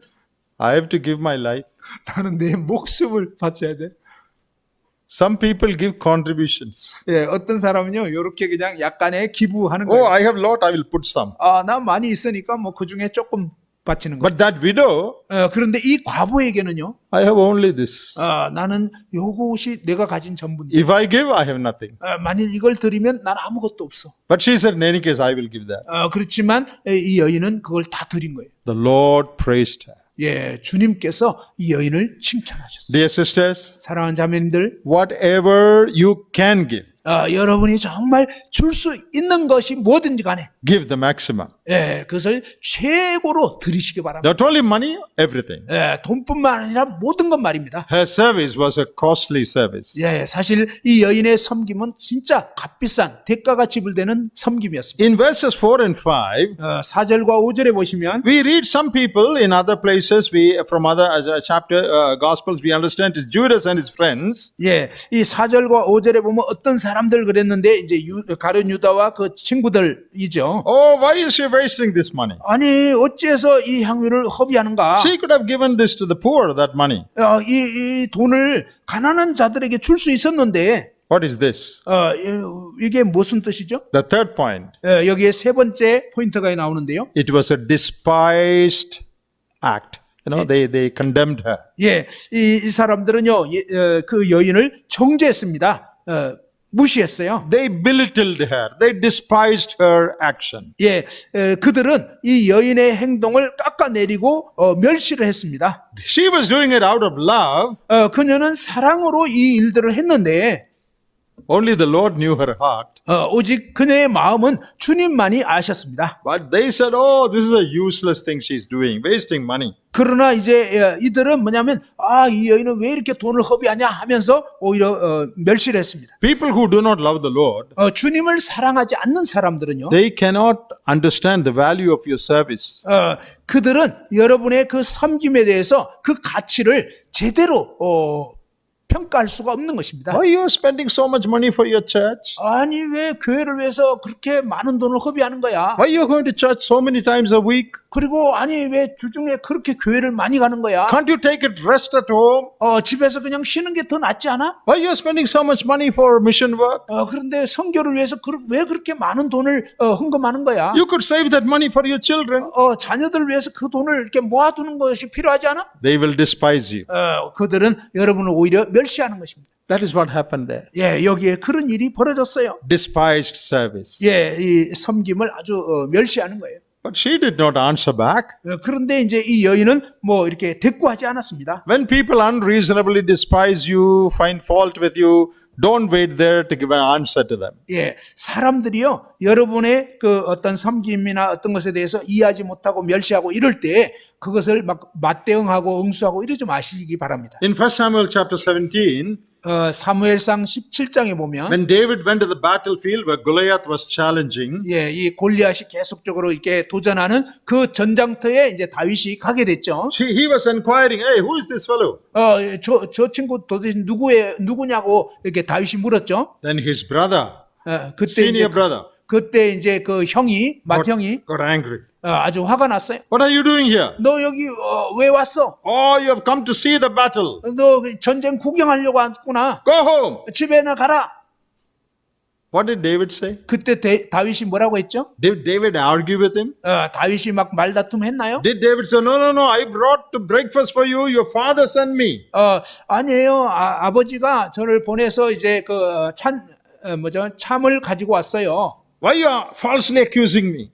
Speaker 1: I have to give my life.
Speaker 2: 나는 내 목숨을 바쳐야 돼.
Speaker 1: Some people give contributions.
Speaker 2: 어떤 사람은요 이렇게 그냥 약간의 기부하는
Speaker 1: Oh,
Speaker 2: 거예요.
Speaker 1: I have lot, I will put some.
Speaker 2: 나 많이 있으니까 뭐 그 중에 조금 바치는 거예요.
Speaker 1: But that widow,
Speaker 2: 그런데 이 과부에게는요,
Speaker 1: I have only this.
Speaker 2: 나는 요것이 내가 가진 전부인데,
Speaker 1: If I give, I have nothing.
Speaker 2: 만일 이걸 드리면 난 아무것도 없어.
Speaker 1: But she said, in any case, I will give that.
Speaker 2: 그렇지만 이 여인은 그걸 다 드린 거예요.
Speaker 1: The Lord praised her.
Speaker 2: 주님께서 이 여인을 칭찬하셨어요.
Speaker 1: Dear sisters,
Speaker 2: 사랑하는 자매님들,
Speaker 1: whatever you can give,
Speaker 2: 여러분이 정말 줄 수 있는 것이 뭐든지 간에
Speaker 1: give the maximum.
Speaker 2: 그것을 최고로 드리시기 바랍니다.
Speaker 1: Not only money, everything.
Speaker 2: 돈뿐만 아니라 모든 것 말입니다.
Speaker 1: Her service was a costly service.
Speaker 2: 사실 이 여인의 섬김은 진짜 값비싼 대가가 지불되는 섬김이었습니다.
Speaker 1: In verses 4 and 5,
Speaker 2: 4절과 5절에 보시면
Speaker 1: we read some people in other places, from other chapter Gospels, we understand it's Judas and his friends.
Speaker 2: 이 4절과 5절에 보면 어떤 사람들 그랬는데 이제 가룟 유다와 그 친구들이죠.
Speaker 1: Oh, why is she wasting this money?
Speaker 2: 아니 어찌해서 이 향유를 허비하는가?
Speaker 1: She could have given this to the poor, that money.
Speaker 2: 이 돈을 가난한 자들에게 줄 수 있었는데
Speaker 1: What is this?
Speaker 2: 이게 무슨 뜻이죠?
Speaker 1: The third point.
Speaker 2: 여기에 세 번째 포인트가 나오는데요.
Speaker 1: It was a despised act. They condemned her.
Speaker 2: 이 사람들은요, 그 여인을 정죄했습니다. 무시했어요.
Speaker 1: They belittled her. They despised her action.
Speaker 2: 그들은 이 여인의 행동을 깎아내리고 멸시를 했습니다.
Speaker 1: She was doing it out of love.
Speaker 2: 그녀는 사랑으로 이 일들을 했는데
Speaker 1: Only the Lord knew her heart.
Speaker 2: 오직 그녀의 마음은 주님만이 아셨습니다.
Speaker 1: But they said, oh, this is a useless thing she's doing, wasting money.
Speaker 2: 그러나 이제 이들은 뭐냐면 이 여인은 왜 이렇게 돈을 허비하냐 하면서 오히려 멸시를 했습니다.
Speaker 1: People who do not love the Lord,
Speaker 2: 주님을 사랑하지 않는 사람들은요.
Speaker 1: they cannot understand the value of your service.
Speaker 2: 그들은 여러분의 그 섬김에 대해서 그 가치를 제대로 평가할 수가 없는 것입니다.
Speaker 1: Why you are spending so much money for your church?
Speaker 2: 아니 왜 교회를 위해서 그렇게 많은 돈을 허비하는 거야?
Speaker 1: Why you are going to church so many times a week?
Speaker 2: 그리고 아니 왜 주중에 그렇게 교회를 많이 가는 거야?
Speaker 1: Can't you take it rest at home?
Speaker 2: 집에서 그냥 쉬는 게 더 낫지 않아?
Speaker 1: Why you are spending so much money for mission work?
Speaker 2: 그런데 선교를 위해서 왜 그렇게 많은 돈을 헌금하는 거야?
Speaker 1: You could save that money for your children.
Speaker 2: 자녀들을 위해서 그 돈을 이렇게 모아두는 것이 필요하지 않아?
Speaker 1: They will despise you.
Speaker 2: 그들은 여러분을 오히려 멸시하는 것입니다.
Speaker 1: That is what happened there.
Speaker 2: 여기에 그런 일이 벌어졌어요.
Speaker 1: Despised service.
Speaker 2: 이 섬김을 아주 멸시하는 거예요.
Speaker 1: But she did not answer back.
Speaker 2: 그런데 이제 이 여인은 뭐 이렇게 대꾸하지 않았습니다.
Speaker 1: When people unreasonably despise you, find fault with you, don't wait there to give an answer to them.
Speaker 2: 사람들이요, 여러분의 그 어떤 섬김이나 어떤 것에 대해서 이해하지 못하고 멸시하고 이럴 때 그것을 막 맞대응하고 응수하고 이러지 마시기 바랍니다.
Speaker 1: In 1 Samuel chapter 17,
Speaker 2: 사무엘상 17장에 보면
Speaker 1: when David went to the battlefield where Goliath was challenging,
Speaker 2: 이 골리앗이 계속적으로 이렇게 도전하는 그 전장터에 이제 다윗이 가게 됐죠.
Speaker 1: he was inquiring, hey, who is this fellow?
Speaker 2: 저 친구 도대체 누구냐고 이렇게 다윗이 물었죠.
Speaker 1: Then his brother,
Speaker 2: 그때
Speaker 1: senior
Speaker 2: 이제
Speaker 1: brother,
Speaker 2: 그때 이제 그 형이 맏형이
Speaker 1: got angry.
Speaker 2: 아주 화가 났어요.
Speaker 1: What are you doing here?
Speaker 2: 너 여기 왜 왔어?
Speaker 1: Oh, you have come to see the battle.
Speaker 2: 너 전쟁 구경하려고 왔구나.
Speaker 1: Go home.
Speaker 2: 집에나 가라.
Speaker 1: What did David say?
Speaker 2: 그때 다윗이 뭐라고 했죠?
Speaker 1: Did David argue with him?
Speaker 2: 다윗이 막 말다툼 했나요?
Speaker 1: Did David say, no, I brought breakfast for you, your father sent me?
Speaker 2: 아니에요. 아버지가 저를 보내서 이제 그 참을 가지고 왔어요.
Speaker 1: Why you are falsely accusing me?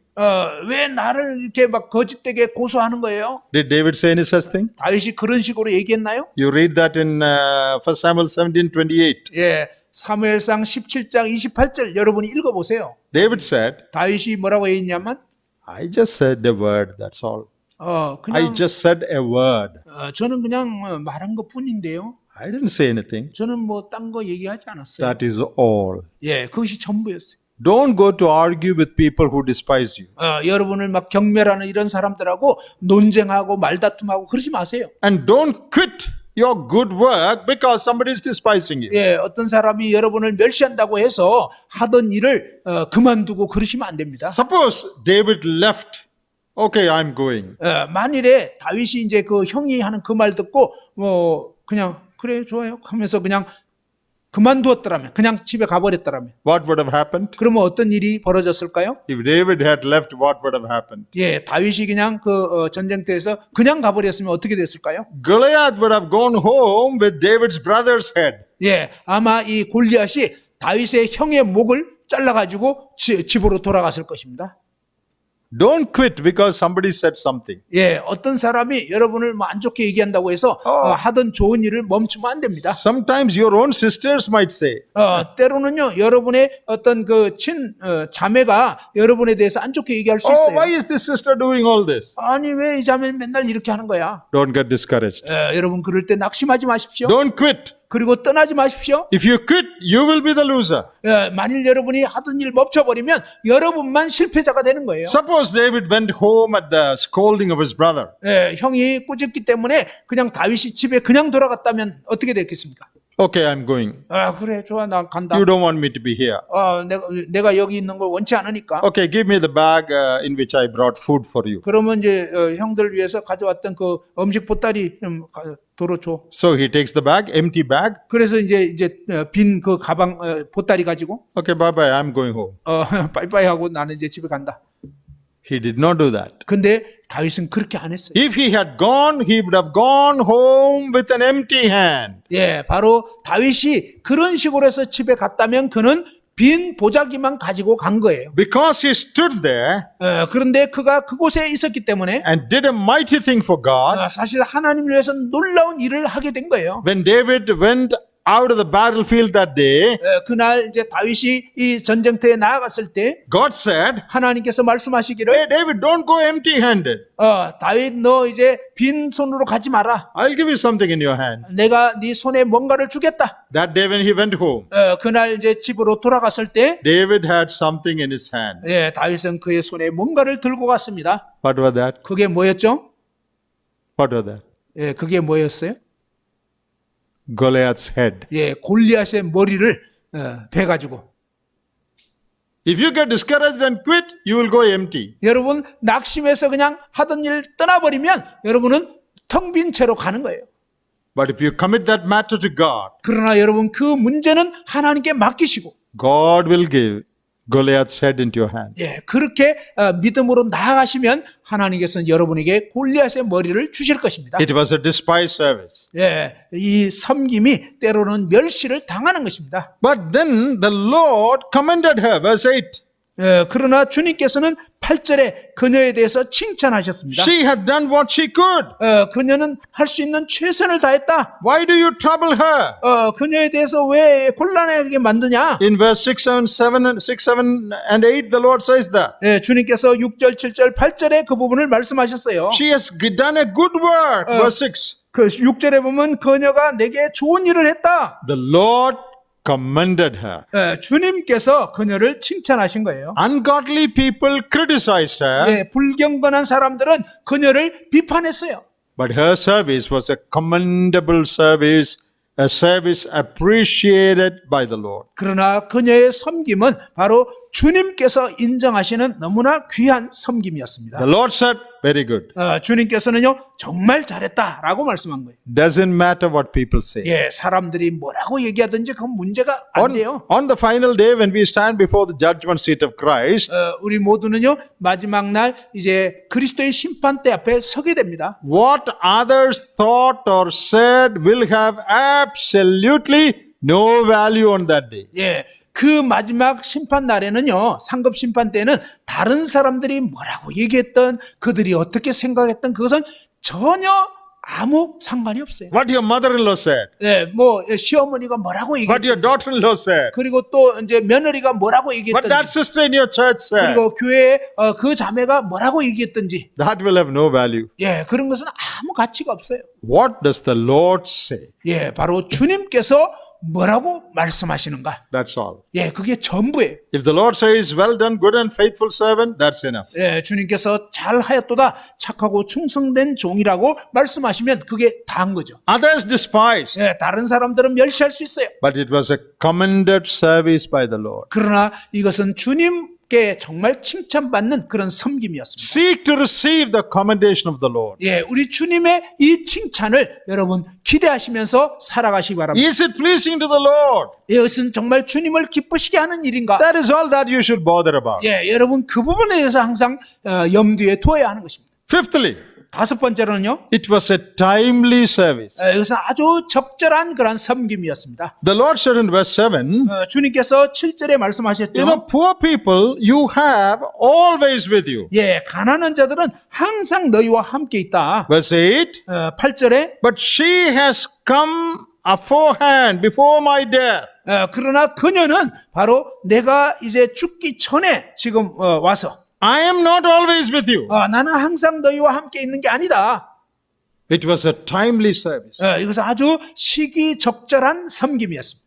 Speaker 2: 왜 나를 이렇게 막 거짓되게 고소하는 거예요?
Speaker 1: Did David say any such thing?
Speaker 2: 다윗이 그런 식으로 얘기했나요?
Speaker 1: You read that in 1 Samuel 17:28.
Speaker 2: 사무엘상 17장 28절 여러분이 읽어보세요.
Speaker 1: David said,
Speaker 2: 다윗이 뭐라고 했냐면
Speaker 1: I just said a word, that's all. I
Speaker 2: 그냥
Speaker 1: just said a word.
Speaker 2: 저는 그냥 말한 것 뿐인데요.
Speaker 1: I didn't say anything.
Speaker 2: 저는 뭐 딴 거 얘기하지 않았어요.
Speaker 1: That is all.
Speaker 2: 그것이 전부였어요.
Speaker 1: Don't go to argue with people who despise you.
Speaker 2: 여러분을 막 경멸하는 이런 사람들하고 논쟁하고 말다툼하고 그러지 마세요.
Speaker 1: And don't quit your good work because somebody is despising you.
Speaker 2: 어떤 사람이 여러분을 멸시한다고 해서 하던 일을 그만두고 그러시면 안 됩니다.
Speaker 1: Suppose David left. Okay, I'm going.
Speaker 2: 만일에 다윗이 이제 그 형이 하는 그 말 듣고 뭐 그냥 그래 좋아요 하면서 그냥 그만두었더라면, 그냥 집에 가버렸더라면,
Speaker 1: What would have happened?
Speaker 2: 그러면 어떤 일이 벌어졌을까요?
Speaker 1: If David had left, what would have happened?
Speaker 2: 다윗이 그냥 그 전쟁터에서 그냥 가버렸으면 어떻게 됐을까요?
Speaker 1: Goliath would have gone home with David's brother's head.
Speaker 2: 아마 이 골리앗이 다윗의 형의 목을 잘라가지고 집으로 돌아갔을 것입니다.
Speaker 1: Don't quit because somebody said something.
Speaker 2: 예, 어떤 사람이 여러분을 뭐 안 좋게 얘기한다고 해서 하던 좋은 일을 멈추면 안 됩니다.
Speaker 1: Sometimes your own sisters might say,
Speaker 2: 때로는요, 여러분의 어떤 자매가 여러분에 대해서 안 좋게 얘기할 수
Speaker 1: oh,
Speaker 2: 있어요.
Speaker 1: why is this sister doing all this?
Speaker 2: 아니, 왜 이 자매는 맨날 이렇게 하는 거야?
Speaker 1: Don't get discouraged.
Speaker 2: 여러분, 그럴 때 낙심하지 마십시오.
Speaker 1: Don't quit.
Speaker 2: 그리고 떠나지 마십시오.
Speaker 1: If you quit, you will be the loser.
Speaker 2: 만일 여러분이 하던 일 멈춰버리면 여러분만 실패자가 되는 거예요.
Speaker 1: Suppose David went home at the scolding of his brother.
Speaker 2: 형이 꾸짖기 때문에 그냥 다윗이 집에 그냥 돌아갔다면 어떻게 됐겠습니까?
Speaker 1: Okay, I'm going.
Speaker 2: 그래, 좋아, 나 간다.
Speaker 1: You don't want me to be here.
Speaker 2: 내가 여기 있는 걸 원치 않으니까.
Speaker 1: Okay, give me the bag in which I brought food for you.
Speaker 2: 그러면 이제 형들 위해서 가져왔던 그 음식 보따리 좀 도로 줘.
Speaker 1: So he takes the bag, empty bag.
Speaker 2: 그래서 이제 빈 그 가방 보따리 가지고
Speaker 1: Okay, bye-bye, I'm going home.
Speaker 2: 빠이빠이 하고 나는 이제 집에 간다.
Speaker 1: He did not do that.
Speaker 2: 근데 다윗은 그렇게 안 했어요.
Speaker 1: If he had gone, he would have gone home with an empty hand.
Speaker 2: 예, 바로 다윗이 그런 식으로 해서 집에 갔다면 그는 빈 보자기만 가지고 간 거예요.
Speaker 1: Because he stood there
Speaker 2: 그런데 그가 그곳에 있었기 때문에
Speaker 1: and did a mighty thing for God.
Speaker 2: 사실 하나님을 위해서 놀라운 일을 하게 된 거예요.
Speaker 1: When David went out of the battlefield that day,
Speaker 2: 그날 이제 다윗이 이 전쟁터에 나아갔을 때
Speaker 1: God said,
Speaker 2: 하나님께서 말씀하시기를
Speaker 1: hey David, don't go empty-handed.
Speaker 2: 다윗 너 이제 빈 손으로 가지 마라.
Speaker 1: I'll give you something in your hand.
Speaker 2: 내가 네 손에 뭔가를 주겠다.
Speaker 1: That day when he went home,
Speaker 2: 그날 이제 집으로 돌아갔을 때
Speaker 1: David had something in his hand.
Speaker 2: 예, 다윗은 그의 손에 뭔가를 들고 갔습니다.
Speaker 1: What was that?
Speaker 2: 그게 뭐였죠?
Speaker 1: What was that?
Speaker 2: 예, 그게 뭐였어요?
Speaker 1: Goliath's head.
Speaker 2: 예, 골리앗의 머리를 베가지고.
Speaker 1: If you get discouraged and quit, you will go empty.
Speaker 2: 여러분 낙심해서 그냥 하던 일 떠나버리면 여러분은 텅 빈 채로 가는 거예요.
Speaker 1: But if you commit that matter to God,
Speaker 2: 그러나 여러분 그 문제는 하나님께 맡기시고
Speaker 1: God will give Goliath's head into your hand.
Speaker 2: 예, 그렇게 믿음으로 나아가시면 하나님께서는 여러분에게 골리앗의 머리를 주실 것입니다.
Speaker 1: It was a despised service.
Speaker 2: 예, 이 섬김이 때로는 멸시를 당하는 것입니다.
Speaker 1: But then the Lord commended her. Verse 8.
Speaker 2: 예, 그러나 주님께서는 8절에 그녀에 대해서 칭찬하셨습니다.
Speaker 1: She had done what she could.
Speaker 2: 그녀는 할 수 있는 최선을 다했다.
Speaker 1: Why do you trouble her?
Speaker 2: 그녀에 대해서 왜 곤란하게 만드냐?
Speaker 1: In verse 6, 7, and 8, the Lord says that.
Speaker 2: 예, 주님께서 6절, 7절, 8절에 그 부분을 말씀하셨어요.
Speaker 1: She has done a good work. Verse 6.
Speaker 2: 그 6절에 보면 그녀가 내게 좋은 일을 했다.
Speaker 1: The Lord commended her.
Speaker 2: 주님께서 그녀를 칭찬하신 거예요.
Speaker 1: Ungodly people criticized her,
Speaker 2: 예, 불경건한 사람들은 그녀를 비판했어요.
Speaker 1: but her service was a commendable service, a service appreciated by the Lord.
Speaker 2: 그러나 그녀의 섬김은 바로 주님께서 인정하시는 너무나 귀한 섬김이었습니다.
Speaker 1: The Lord said, very good.
Speaker 2: 주님께서는요, 정말 잘했다라고 말씀한 거예요.
Speaker 1: Doesn't matter what people say.
Speaker 2: 예, 사람들이 뭐라고 얘기하든지 그건 문제가 안 돼요.
Speaker 1: On the final day when we stand before the judgment seat of Christ,
Speaker 2: 우리 모두는요, 마지막 날 이제 그리스도의 심판대 앞에 서게 됩니다.
Speaker 1: what others thought or said will have absolutely no value on that day.
Speaker 2: 예, 그 마지막 심판 날에는요, 상급 심판 때는 다른 사람들이 뭐라고 얘기했던, 그들이 어떻게 생각했던 그것은 전혀 아무 상관이 없어요.
Speaker 1: What your mother-in-law said,
Speaker 2: 예, 뭐 시어머니가 뭐라고
Speaker 1: what
Speaker 2: 얘기했던,
Speaker 1: your daughter-in-law said,
Speaker 2: 그리고 또 이제 며느리가 뭐라고
Speaker 1: what
Speaker 2: 얘기했던지,
Speaker 1: that sister in your church said,
Speaker 2: 그리고 교회에 그 자매가 뭐라고 얘기했던지,
Speaker 1: that will have no value.
Speaker 2: 예, 그런 것은 아무 가치가 없어요.
Speaker 1: What does the Lord say?
Speaker 2: 예, 바로 주님께서 뭐라고 말씀하시는가?
Speaker 1: That's all.
Speaker 2: 예, 그게 전부예요.
Speaker 1: If the Lord says, well done, good and faithful servant, that's enough.
Speaker 2: 예, 주님께서 잘하였도다 착하고 충성된 종이라고 말씀하시면 그게 다한 거죠.
Speaker 1: Others despised,
Speaker 2: 예, 다른 사람들은 멸시할 수 있어요.
Speaker 1: but it was a commended service by the Lord.
Speaker 2: 그러나 이것은 주님께 정말 칭찬받는 그런 섬김이었습니다.
Speaker 1: Seek to receive the commendation of the Lord.
Speaker 2: 예, 우리 주님의 이 칭찬을 여러분 기대하시면서 살아가시기 바랍니다.
Speaker 1: Is it pleasing to the Lord?
Speaker 2: 이것은 정말 주님을 기쁘시게 하는 일인가?
Speaker 1: That is all that you should bother about.
Speaker 2: 예, 여러분 그 부분에 대해서 항상 염두에 두어야 하는 것입니다.
Speaker 1: Fifthly,
Speaker 2: 다섯 번째로는요.
Speaker 1: it was a timely service.
Speaker 2: 이것은 아주 적절한 그런 섬김이었습니다.
Speaker 1: The Lord said in verse 7,
Speaker 2: 주님께서 7절에 말씀하셨죠.
Speaker 1: you know, poor people you have always with you.
Speaker 2: 예, 가난한 자들은 항상 너희와 함께 있다.
Speaker 1: Verse 8,
Speaker 2: 8절에
Speaker 1: but she has come aforehand before my death.
Speaker 2: 그러나 그녀는 바로 내가 이제 죽기 전에 지금 와서
Speaker 1: I am not always with you.
Speaker 2: 나는 항상 너희와 함께 있는 게 아니다.
Speaker 1: It was a timely service.
Speaker 2: 이것은 아주 시기적절한 섬김이었습니다.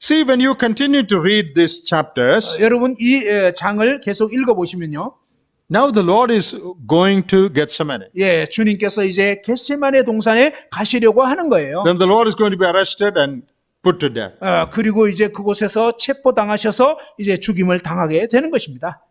Speaker 1: See, when you continue to read these chapters,
Speaker 2: 여러분 이 장을 계속 읽어보시면요.
Speaker 1: now the Lord is going to Gethsemane.
Speaker 2: 예, 주님께서 이제 겟세마네 동산에 가시려고 하는 거예요.
Speaker 1: Then the Lord is going to be arrested and put to death.
Speaker 2: 그리고 이제 그곳에서 체포당하셔서 이제 죽임을 당하게 되는 것입니다.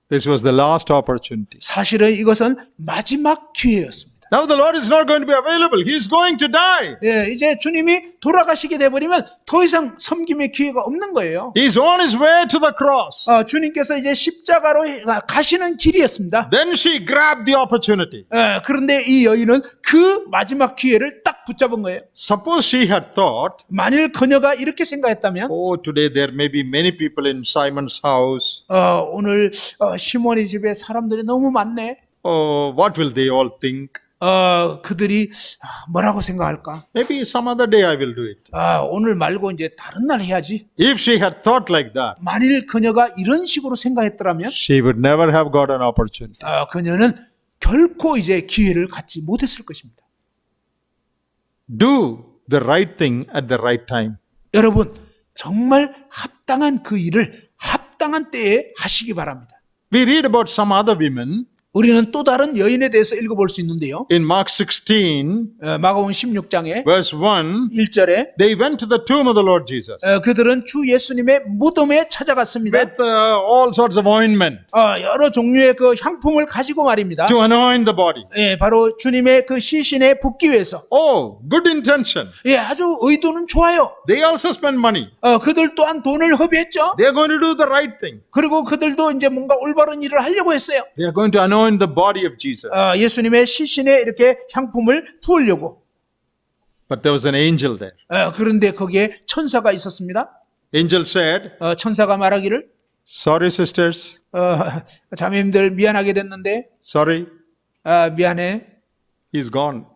Speaker 1: This was the last opportunity.
Speaker 2: 사실은 이것은 마지막 기회였습니다.
Speaker 1: Now the Lord is not going to be available. He is going to die.
Speaker 2: 예, 이제 주님이 돌아가시게 돼버리면 더 이상 섬김의 기회가 없는 거예요.
Speaker 1: He is on his way to the cross.
Speaker 2: 주님께서 이제 십자가로 가시는 길이었습니다.
Speaker 1: Then she grabbed the opportunity.
Speaker 2: 그런데 이 여인은 그 마지막 기회를 딱 붙잡은 거예요.
Speaker 1: Suppose she had thought,
Speaker 2: 만일 그녀가 이렇게 생각했다면
Speaker 1: oh, today there may be many people in Simon's house.
Speaker 2: 오늘 시몬의 집에 사람들이 너무 많네.
Speaker 1: Oh, what will they all think?
Speaker 2: 그들이 뭐라고 생각할까?
Speaker 1: Maybe some other day I will do it.
Speaker 2: 오늘 말고 이제 다른 날 해야지.
Speaker 1: If she had thought like that,
Speaker 2: 만일 그녀가 이런 식으로 생각했더라면
Speaker 1: she would never have got an opportunity.
Speaker 2: 그녀는 결코 이제 기회를 갖지 못했을 것입니다.
Speaker 1: Do the right thing at the right time.
Speaker 2: 여러분 정말 합당한 그 일을 합당한 때에 하시기 바랍니다.
Speaker 1: We read about some other women
Speaker 2: 우리는 또 다른 여인에 대해서 읽어볼 수 있는데요.
Speaker 1: in Mark 16,
Speaker 2: 마가복음 16장에
Speaker 1: verse 1.
Speaker 2: 1절에
Speaker 1: They went to the tomb of the Lord Jesus
Speaker 2: 그들은 주 예수님의 무덤에 찾아갔습니다.
Speaker 1: with all sorts of ointment
Speaker 2: 여러 종류의 그 향품을 가지고 말입니다.
Speaker 1: to anoint the body.
Speaker 2: 바로 주님의 그 시신에 붓기 위해서.
Speaker 1: Oh, good intention.
Speaker 2: 아주 의도는 좋아요.
Speaker 1: They also spend money.
Speaker 2: 그들 또한 돈을 허비했죠.
Speaker 1: They are going to do the right thing.
Speaker 2: 그리고 그들도 이제 뭔가 올바른 일을 하려고 했어요.
Speaker 1: They are going to anoint the body of Jesus.
Speaker 2: 예수님의 시신에 이렇게 향품을 부으려고.
Speaker 1: But there was an angel there.
Speaker 2: 그런데 거기에 천사가 있었습니다.
Speaker 1: Angel said,
Speaker 2: 천사가 말하기를
Speaker 1: sorry sisters,
Speaker 2: 자매님들 미안하게 됐는데
Speaker 1: sorry,
Speaker 2: 미안해.
Speaker 1: he's gone.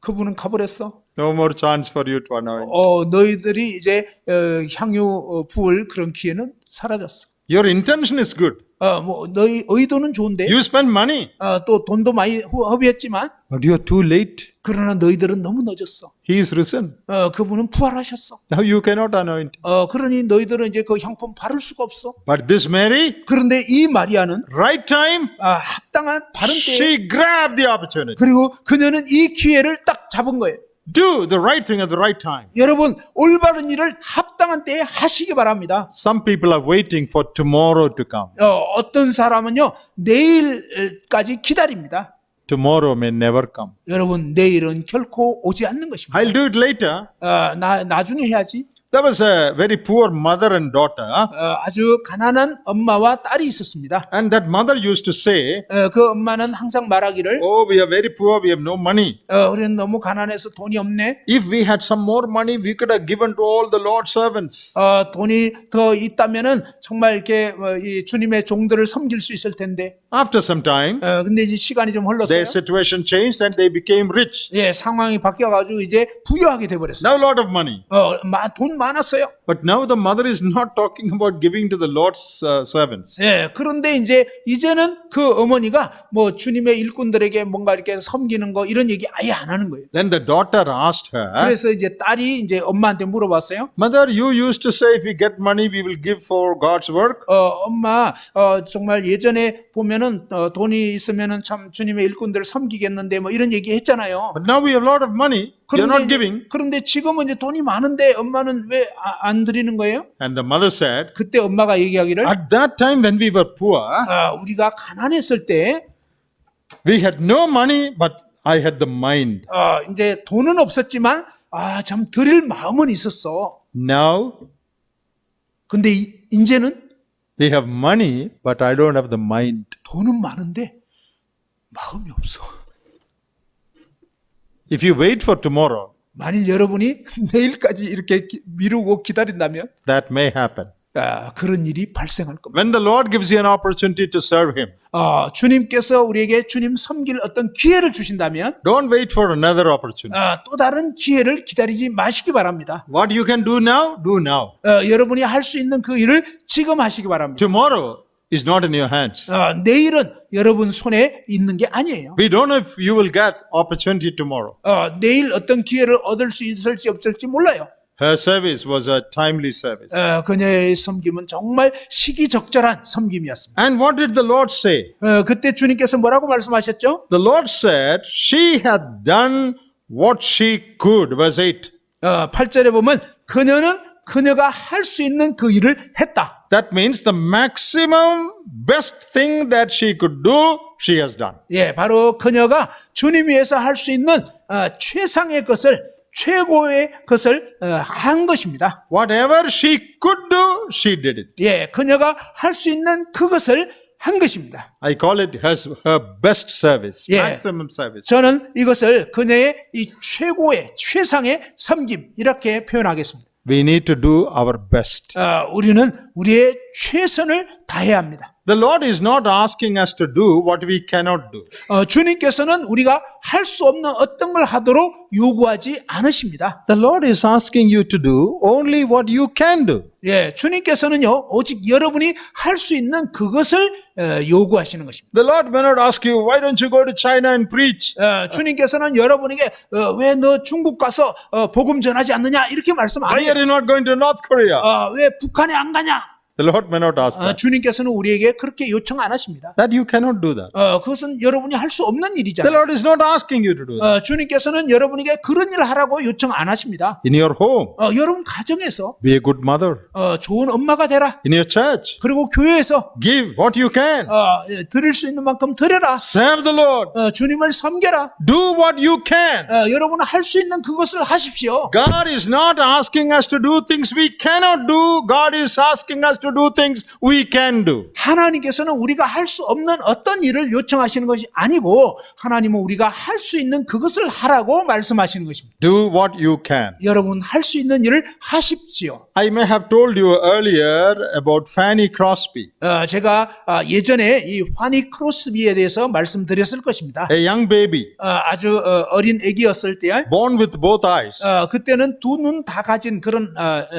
Speaker 2: 그분은 가버렸어.
Speaker 1: No more chance for you to anoint.
Speaker 2: 너희들이 이제 향유 부을 그런 기회는 사라졌어.
Speaker 1: Your intention is good.
Speaker 2: 너희 의도는 좋은데
Speaker 1: You spend money,
Speaker 2: 또 돈도 많이 허비했지만
Speaker 1: but you are too late.
Speaker 2: 그러나 너희들은 너무 늦었어.
Speaker 1: He is risen.
Speaker 2: 그분은 부활하셨어.
Speaker 1: Now you cannot anoint.
Speaker 2: 그러니 너희들은 이제 그 향품 바를 수가 없어.
Speaker 1: But this Mary,
Speaker 2: 그런데 이 마리아는
Speaker 1: right time,
Speaker 2: 합당한 바른 때에
Speaker 1: she grabbed the opportunity.
Speaker 2: 그리고 그녀는 이 기회를 딱 잡은 거예요.
Speaker 1: Do the right thing at the right time.
Speaker 2: 여러분 올바른 일을 합당한 때에 하시기 바랍니다.
Speaker 1: Some people are waiting for tomorrow to come.
Speaker 2: 어떤 사람은요 내일까지 기다립니다.
Speaker 1: Tomorrow may never come.
Speaker 2: 여러분 내일은 결코 오지 않는 것입니다.
Speaker 1: I'll do it later.
Speaker 2: 나중에 해야지.
Speaker 1: There was a very poor mother and daughter,
Speaker 2: 아주 가난한 엄마와 딸이 있었습니다.
Speaker 1: and that mother used to say,
Speaker 2: 그 엄마는 항상 말하기를
Speaker 1: oh, we are very poor, we have no money.
Speaker 2: 우리는 너무 가난해서 돈이 없네.
Speaker 1: If we had some more money, we could have given to all the Lord's servants.
Speaker 2: 돈이 더 있다면은 정말 이렇게 이 주님의 종들을 섬길 수 있을 텐데.
Speaker 1: After some time,
Speaker 2: 근데 이제 시간이 좀 흘렀어요.
Speaker 1: their situation changed and they became rich.
Speaker 2: 상황이 바뀌어가지고 이제 부유하게 돼버렸어요.
Speaker 1: Now a lot of money.
Speaker 2: 돈 많았어요.
Speaker 1: But now the mother is not talking about giving to the Lord's servants.
Speaker 2: 그런데 이제는 그 어머니가 뭐 주님의 일꾼들에게 뭔가 이렇게 섬기는 거 이런 얘기 아예 안 하는 거예요.
Speaker 1: Then the daughter asked her,
Speaker 2: 그래서 이제 딸이 이제 엄마한테 물어봤어요.
Speaker 1: Mother, you used to say if we get money, we will give for God's work.
Speaker 2: 엄마, 정말 예전에 보면은 돈이 있으면은 참 주님의 일꾼들을 섬기겠는데 뭐 이런 얘기 했잖아요.
Speaker 1: But now we have a lot of money. You're not giving.
Speaker 2: 그런데 지금은 이제 돈이 많은데 엄마는 왜 안 드리는 거예요?
Speaker 1: And the mother said,
Speaker 2: 그때 엄마가 얘기하기를
Speaker 1: at that time when we were poor,
Speaker 2: 우리가 가난했을 때
Speaker 1: we had no money, but I had the mind.
Speaker 2: 이제 돈은 없었지만 참 드릴 마음은 있었어.
Speaker 1: Now
Speaker 2: 근데 이제는
Speaker 1: we have money, but I don't have the mind.
Speaker 2: 돈은 많은데 마음이 없어.
Speaker 1: If you wait for tomorrow,
Speaker 2: 만일 여러분이 내일까지 이렇게 미루고 기다린다면
Speaker 1: that may happen.
Speaker 2: 그런 일이 발생할 겁니다.
Speaker 1: When the Lord gives you an opportunity to serve Him,
Speaker 2: 주님께서 우리에게 주님 섬길 어떤 기회를 주신다면
Speaker 1: don't wait for another opportunity.
Speaker 2: 또 다른 기회를 기다리지 마시기 바랍니다.
Speaker 1: What you can do now, do now.
Speaker 2: 여러분이 할 수 있는 그 일을 지금 하시기 바랍니다.
Speaker 1: Tomorrow is not in your hands.
Speaker 2: 내일은 여러분 손에 있는 게 아니에요.
Speaker 1: We don't know if you will get opportunity tomorrow.
Speaker 2: 내일 어떤 기회를 얻을 수 있을지 없을지 몰라요.
Speaker 1: Her service was a timely service.
Speaker 2: 그녀의 섬김은 정말 시기적절한 섬김이었습니다.
Speaker 1: And what did the Lord say?
Speaker 2: 그때 주님께서 뭐라고 말씀하셨죠?
Speaker 1: The Lord said, she had done what she could. Verse 8.
Speaker 2: 8절에 보면 그녀가 할 수 있는 그 일을 했다.
Speaker 1: That means the maximum best thing that she could do, she has done.
Speaker 2: 예, 바로 그녀가 주님 위해서 할 수 있는 최상의 것을 최고의 것을 한 것입니다.
Speaker 1: Whatever she could do, she did it.
Speaker 2: 예, 그녀가 할 수 있는 그것을 한 것입니다.
Speaker 1: I call it her best service,
Speaker 2: Yeah.
Speaker 1: maximum service.
Speaker 2: 저는 이것을 그녀의 이 최고의 최상의 섬김 이렇게 표현하겠습니다.
Speaker 1: We need to do our best.
Speaker 2: 우리는 우리의 최선을 다해야 합니다.
Speaker 1: The Lord is not asking us to do what we cannot do.
Speaker 2: 주님께서는 우리가 할 수 없는 어떤 걸 하도록 요구하지 않으십니다.
Speaker 1: The Lord is asking you to do only what you can do.
Speaker 2: 예, 주님께서는요, 오직 여러분이 할 수 있는 그것을 요구하시는 것입니다.
Speaker 1: The Lord may not ask you, why don't you go to China and preach?
Speaker 2: 주님께서는 여러분에게 왜 너 중국 가서 복음 전하지 않느냐 이렇게 말씀 안
Speaker 1: Why
Speaker 2: 해요.
Speaker 1: are you not going to North Korea?
Speaker 2: 왜 북한에 안 가냐?
Speaker 1: The Lord may not ask that.
Speaker 2: 주님께서는 우리에게 그렇게 요청 안 하십니다.
Speaker 1: That you cannot do that.
Speaker 2: 그것은 여러분이 할 수 없는
Speaker 1: The
Speaker 2: 일이잖아요.
Speaker 1: Lord is not asking you to do that.
Speaker 2: 주님께서는 여러분에게 그런 일을 하라고 요청 안 하십니다.
Speaker 1: In your home,
Speaker 2: 여러분 가정에서
Speaker 1: be a good mother.
Speaker 2: 좋은 엄마가 되라.
Speaker 1: In your church,
Speaker 2: 그리고 교회에서
Speaker 1: give what you can.
Speaker 2: 드릴 수 있는 만큼 드려라.
Speaker 1: Serve the Lord.
Speaker 2: 주님을 섬겨라.
Speaker 1: Do what you can.
Speaker 2: 여러분은 할 수 있는 그것을 하십시오.
Speaker 1: God is not asking us to do things we cannot do. God is asking us to do things we can do.
Speaker 2: 하나님께서는 우리가 할 수 없는 어떤 일을 요청하시는 것이 아니고 하나님은 우리가 할 수 있는 그것을 하라고 말씀하시는 것입니다.
Speaker 1: Do what you can.
Speaker 2: 여러분 할 수 있는 일을 하십시오.
Speaker 1: I may have told you earlier about Fanny Crosby,
Speaker 2: 제가 예전에 이 화니 크로스비에 대해서 말씀드렸을 것입니다.
Speaker 1: a young baby
Speaker 2: 아주 어린 아기였을 때
Speaker 1: born with both eyes.
Speaker 2: 그때는 두 눈 다 가진 그런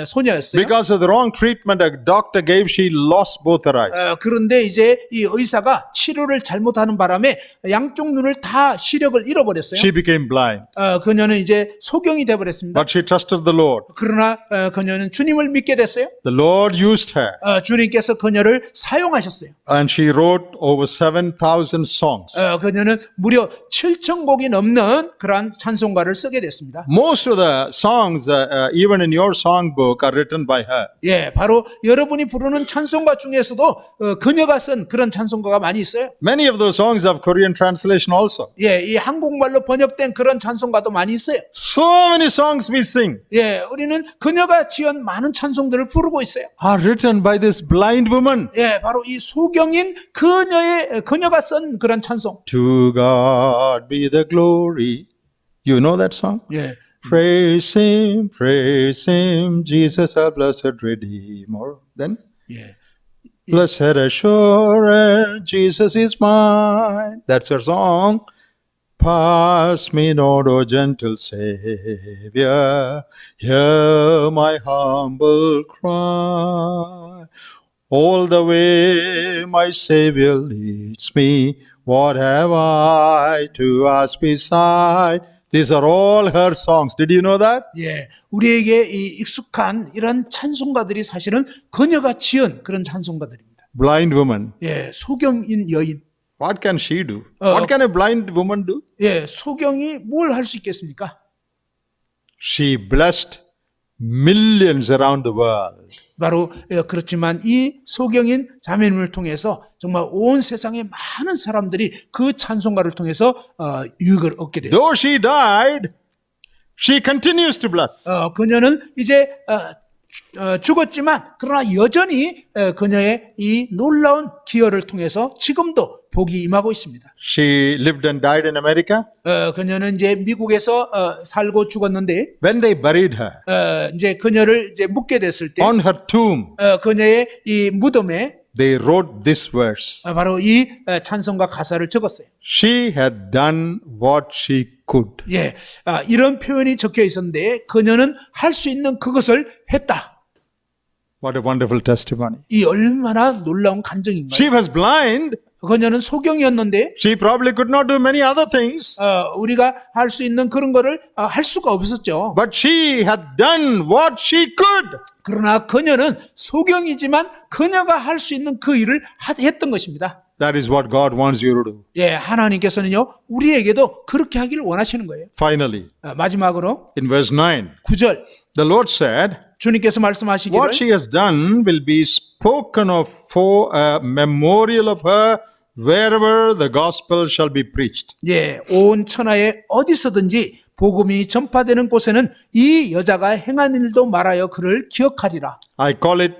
Speaker 2: 소녀였어요.
Speaker 1: Because of the wrong treatment a doctor gave, she lost both her eyes.
Speaker 2: 그런데 이제 이 의사가 치료를 잘못하는 바람에 양쪽 눈을 다 시력을 잃어버렸어요.
Speaker 1: She became blind.
Speaker 2: 그녀는 이제 소경이 되어버렸습니다.
Speaker 1: But she trusted the Lord.
Speaker 2: 그러나 그녀는 주님을 믿게 됐어요.
Speaker 1: The Lord used her.
Speaker 2: 주님께서 그녀를 사용하셨어요.
Speaker 1: And she wrote over 7,000 songs.
Speaker 2: 그녀는 무려 7,000곡이 넘는 그러한 찬송가를 쓰게 됐습니다.
Speaker 1: Most of the songs, even in your songbook, are written by her.
Speaker 2: 예, 바로 여러분이 부르는 찬송가 중에서도 그녀가 쓴 그런 찬송가가 많이 있어요.
Speaker 1: Many of those songs have Korean translation also.
Speaker 2: 예, 이 한국말로 번역된 그런 찬송가도 많이 있어요.
Speaker 1: So many songs we sing
Speaker 2: 예, 우리는 그녀가 지은 많은 찬송들을 부르고 있어요.
Speaker 1: are written by this blind woman.
Speaker 2: 예, 바로 이 소경인 그녀가 쓴 그런 찬송.
Speaker 1: To God be the glory. You know that song?
Speaker 2: 예,
Speaker 1: Praise Him, Jesus our blessed Redeemer. Then,
Speaker 2: 예,
Speaker 1: blessed assurance, Jesus is mine. That's her song. Pass me not, O gentle Savior, hear my humble cry. All the way my Savior leads me, what have I to ask beside? These are all her songs. Did you know that?
Speaker 2: 예, 우리에게 이 익숙한 이런 찬송가들이 사실은 그녀가 지은 그런 찬송가들입니다.
Speaker 1: Blind woman.
Speaker 2: 예, 소경인 여인.
Speaker 1: What can she do? What can a blind woman do?
Speaker 2: 예, 소경이 뭘 할 수 있겠습니까?
Speaker 1: She blessed millions around the world.
Speaker 2: 바로 그렇지만 이 소경인 자매님을 통해서 정말 온 세상의 많은 사람들이 그 찬송가를 통해서 유익을 얻게 됐어요.
Speaker 1: Though she died, she continues to bless.
Speaker 2: 그녀는 이제 죽었지만 그러나 여전히 그녀의 이 놀라운 기여를 통해서 지금도 복이 임하고 있습니다.
Speaker 1: She lived and died in America.
Speaker 2: 그녀는 이제 미국에서 살고 죽었는데
Speaker 1: When they buried her,
Speaker 2: 이제 그녀를 이제 묻게 됐을 때
Speaker 1: on her tomb,
Speaker 2: 그녀의 이 무덤에
Speaker 1: they wrote this verse.
Speaker 2: 바로 이 찬송가 가사를 적었어요.
Speaker 1: She had done what she could.
Speaker 2: 예, 이런 표현이 적혀 있었는데 그녀는 할 수 있는 그것을 했다.
Speaker 1: What a wonderful testimony.
Speaker 2: 이 얼마나 놀라운 간증인가요?
Speaker 1: She was blind.
Speaker 2: 그녀는 소경이었는데
Speaker 1: She probably could not do many other things.
Speaker 2: 우리가 할 수 있는 그런 거를 할 수가 없었죠.
Speaker 1: But she had done what she could.
Speaker 2: 그러나 그녀는 소경이지만 그녀가 할 수 있는 그 일을 했던 것입니다.
Speaker 1: That is what God wants you to do.
Speaker 2: 예, 하나님께서는요 우리에게도 그렇게 하기를 원하시는 거예요.
Speaker 1: Finally,
Speaker 2: 마지막으로
Speaker 1: in verse 9,
Speaker 2: 9절
Speaker 1: the Lord said,
Speaker 2: 주님께서 말씀하시기를
Speaker 1: what she has done will be spoken of for a memorial of her wherever the gospel shall be preached.
Speaker 2: 예, 온 천하에 어디서든지 복음이 전파되는 곳에는 이 여자가 행한 일도 말하여 그를 기억하리라.
Speaker 1: I call it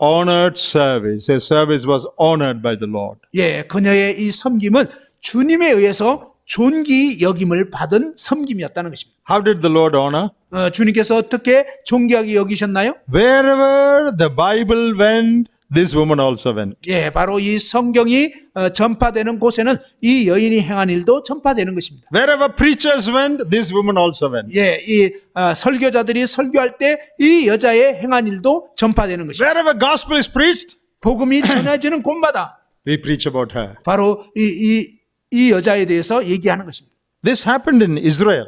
Speaker 1: honored service. Her service was honored by the Lord.
Speaker 2: 예, 그녀의 이 섬김은 주님에 의해서 존귀 여김을 받은 섬김이었다는 것입니다.
Speaker 1: How did the Lord honor?
Speaker 2: 주님께서 어떻게 존귀하게 여기셨나요?
Speaker 1: Wherever the Bible went, this woman also went.
Speaker 2: 예, 바로 이 성경이 전파되는 곳에는 이 여인이 행한 일도 전파되는 것입니다.
Speaker 1: Wherever preachers went, this woman also went.
Speaker 2: 예, 이 설교자들이 설교할 때 이 여자의 행한 일도 전파되는 것입니다.
Speaker 1: Wherever gospel is preached,
Speaker 2: 복음이 전해지는 곳마다
Speaker 1: we preach about her.
Speaker 2: 바로 이 여자에 대해서 얘기하는 것입니다.
Speaker 1: This happened in Israel.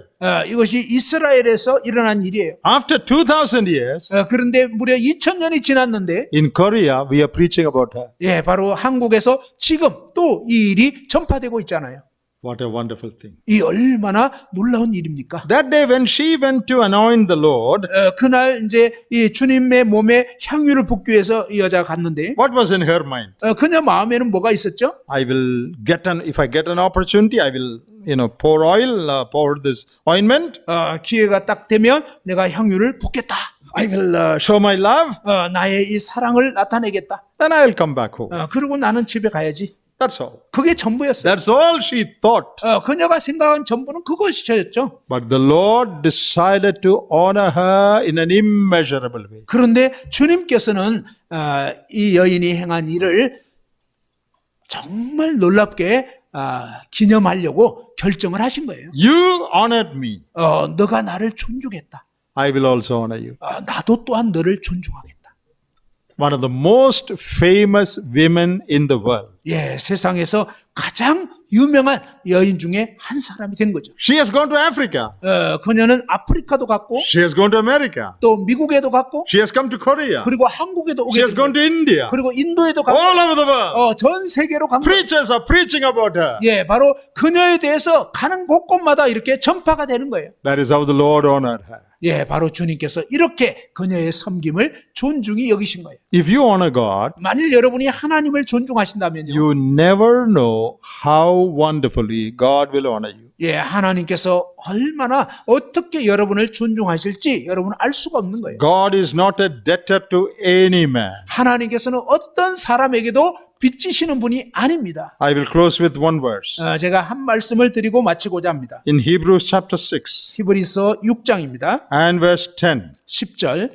Speaker 2: 이것이 이스라엘에서 일어난 일이에요.
Speaker 1: After 2000 years,
Speaker 2: 그런데 무려 2000년이 지났는데
Speaker 1: in Korea, we are preaching about her.
Speaker 2: 예, 바로 한국에서 지금 또 이 일이 전파되고 있잖아요.
Speaker 1: What a wonderful thing.
Speaker 2: 이 얼마나 놀라운 일입니까?
Speaker 1: That day when she went to anoint the Lord,
Speaker 2: 그날 이제 이 주님의 몸에 향유를 붓기 위해서 이 여자가 갔는데
Speaker 1: what was in her mind?
Speaker 2: 그녀 마음에는 뭐가 있었죠?
Speaker 1: If I get an opportunity, I will, pour oil, pour this ointment.
Speaker 2: 기회가 딱 되면 내가 향유를 붓겠다.
Speaker 1: I will show my love.
Speaker 2: 나의 이 사랑을 나타내겠다.
Speaker 1: Then I will come back home.
Speaker 2: 그리고 나는 집에 가야지.
Speaker 1: That's all.
Speaker 2: 그게 전부였어요.
Speaker 1: That's all she thought.
Speaker 2: 그녀가 생각한 전부는 그것이었죠.
Speaker 1: But the Lord decided to honor her in an immeasurable way.
Speaker 2: 그런데 주님께서는 이 여인이 행한 일을 정말 놀랍게 기념하려고 결정을 하신 거예요.
Speaker 1: You honored me.
Speaker 2: 너가 나를 존중했다.
Speaker 1: I will also honor you.
Speaker 2: 나도 또한 너를 존중하겠다.
Speaker 1: One of the most famous women in the world.
Speaker 2: 예, 세상에서 가장 유명한 여인 중에 한 사람이 된 거죠.
Speaker 1: She has gone to Africa.
Speaker 2: 그녀는 아프리카도 갔고
Speaker 1: She has gone to America.
Speaker 2: 또 미국에도 갔고
Speaker 1: She has come to Korea.
Speaker 2: 그리고 한국에도 오게
Speaker 1: She has
Speaker 2: 된
Speaker 1: gone
Speaker 2: 거예요.
Speaker 1: to India.
Speaker 2: 그리고 인도에도 갔고
Speaker 1: All over the world.
Speaker 2: 전 세계로 간 거예요.
Speaker 1: Preachers are preaching about her.
Speaker 2: 예, 바로 그녀에 대해서 가는 곳곳마다 이렇게 전파가 되는 거예요.
Speaker 1: That is how the Lord honored her.
Speaker 2: 예, 바로 주님께서 이렇게 그녀의 섬김을 존중히 여기신 거예요.
Speaker 1: If you honor God,
Speaker 2: 만일 여러분이 하나님을 존중하신다면요.
Speaker 1: you never know how wonderfully God will honor you.
Speaker 2: 예, 하나님께서 얼마나 어떻게 여러분을 존중하실지 여러분은 알 수가 없는 거예요.
Speaker 1: God is not a debtor to any man.
Speaker 2: 하나님께서는 어떤 사람에게도 빚지시는 분이 아닙니다.
Speaker 1: I will close with one verse.
Speaker 2: 제가 한 말씀을 드리고 마치고자 합니다.
Speaker 1: In Hebrews chapter 6
Speaker 2: 히브리서 6장입니다.
Speaker 1: and verse 10.
Speaker 2: 10절.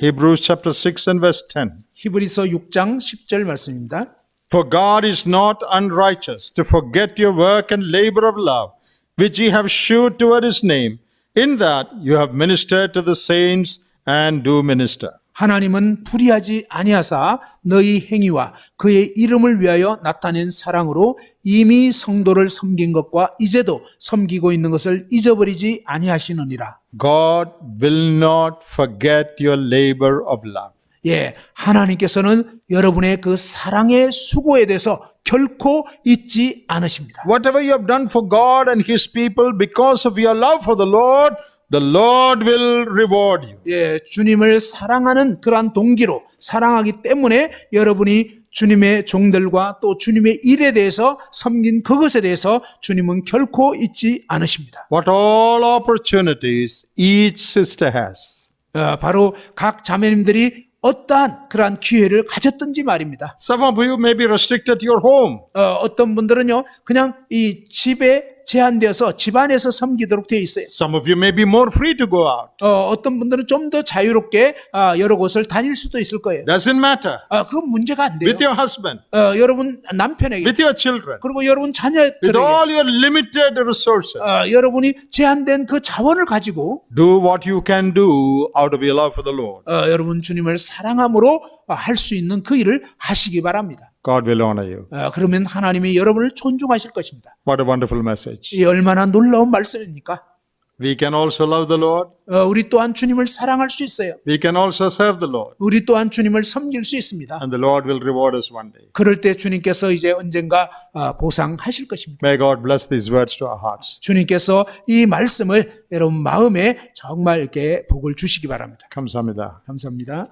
Speaker 1: Hebrews chapter 6 and verse 10.
Speaker 2: 히브리서 6장 10절 말씀입니다.
Speaker 1: For God is not unrighteous to forget your work and labor of love, which ye have shewed toward his name, in that you have ministered to the saints and do minister.
Speaker 2: 하나님은 불의하지 아니하사 너희 행위와 그의 이름을 위하여 나타낸 사랑으로 이미 성도를 섬긴 것과 이제도 섬기고 있는 것을 잊어버리지 아니하시느니라.
Speaker 1: God will not forget your labor of love.
Speaker 2: 예, 하나님께서는 여러분의 그 사랑의 수고에 대해서 결코 잊지 않으십니다.
Speaker 1: Whatever you have done for God and his people because of your love for the Lord will reward you.
Speaker 2: 예, 주님을 사랑하는 그러한 동기로 사랑하기 때문에 여러분이 주님의 종들과 또 주님의 일에 대해서 섬긴 그것에 대해서 주님은 결코 잊지 않으십니다.
Speaker 1: What all opportunities each sister has.
Speaker 2: 바로 각 자매님들이 어떠한 그러한 기회를 가졌든지 말입니다.
Speaker 1: Some of you may be restricted to your home.
Speaker 2: 어떤 분들은요, 그냥 이 집에 제한되어서 집 안에서 섬기도록 되어 있어요.
Speaker 1: Some of you may be more free to go out.
Speaker 2: 어떤 분들은 좀 더 자유롭게 여러 곳을 다닐 수도 있을 거예요.
Speaker 1: Doesn't matter.
Speaker 2: 그건 문제가 안 돼요.
Speaker 1: With your husband,
Speaker 2: 여러분 남편에게,
Speaker 1: with your children,
Speaker 2: 그리고 여러분
Speaker 1: with
Speaker 2: 자녀들에게,
Speaker 1: all your limited resources.
Speaker 2: 여러분이 제한된 그 자원을 가지고
Speaker 1: Do what you can do out of your love for the Lord.
Speaker 2: 여러분 주님을 사랑함으로 할 수 있는 그 일을 하시기 바랍니다.
Speaker 1: God will honor you.
Speaker 2: 그러면 하나님이 여러분을 존중하실 것입니다.
Speaker 1: What a wonderful message.
Speaker 2: 이 얼마나 놀라운 말씀입니까?
Speaker 1: We can also love the Lord.
Speaker 2: 우리 또한 주님을 사랑할 수 있어요.
Speaker 1: We can also serve the Lord.
Speaker 2: 우리 또한 주님을 섬길 수 있습니다.
Speaker 1: And the Lord will reward us one day.
Speaker 2: 그럴 때 주님께서 이제 언젠가 보상하실 것입니다.
Speaker 1: May God bless these words to our hearts.
Speaker 2: 주님께서 이 말씀을 여러분 마음에 정말 이렇게 복을 주시기 바랍니다.
Speaker 1: 감사합니다.
Speaker 2: 감사합니다.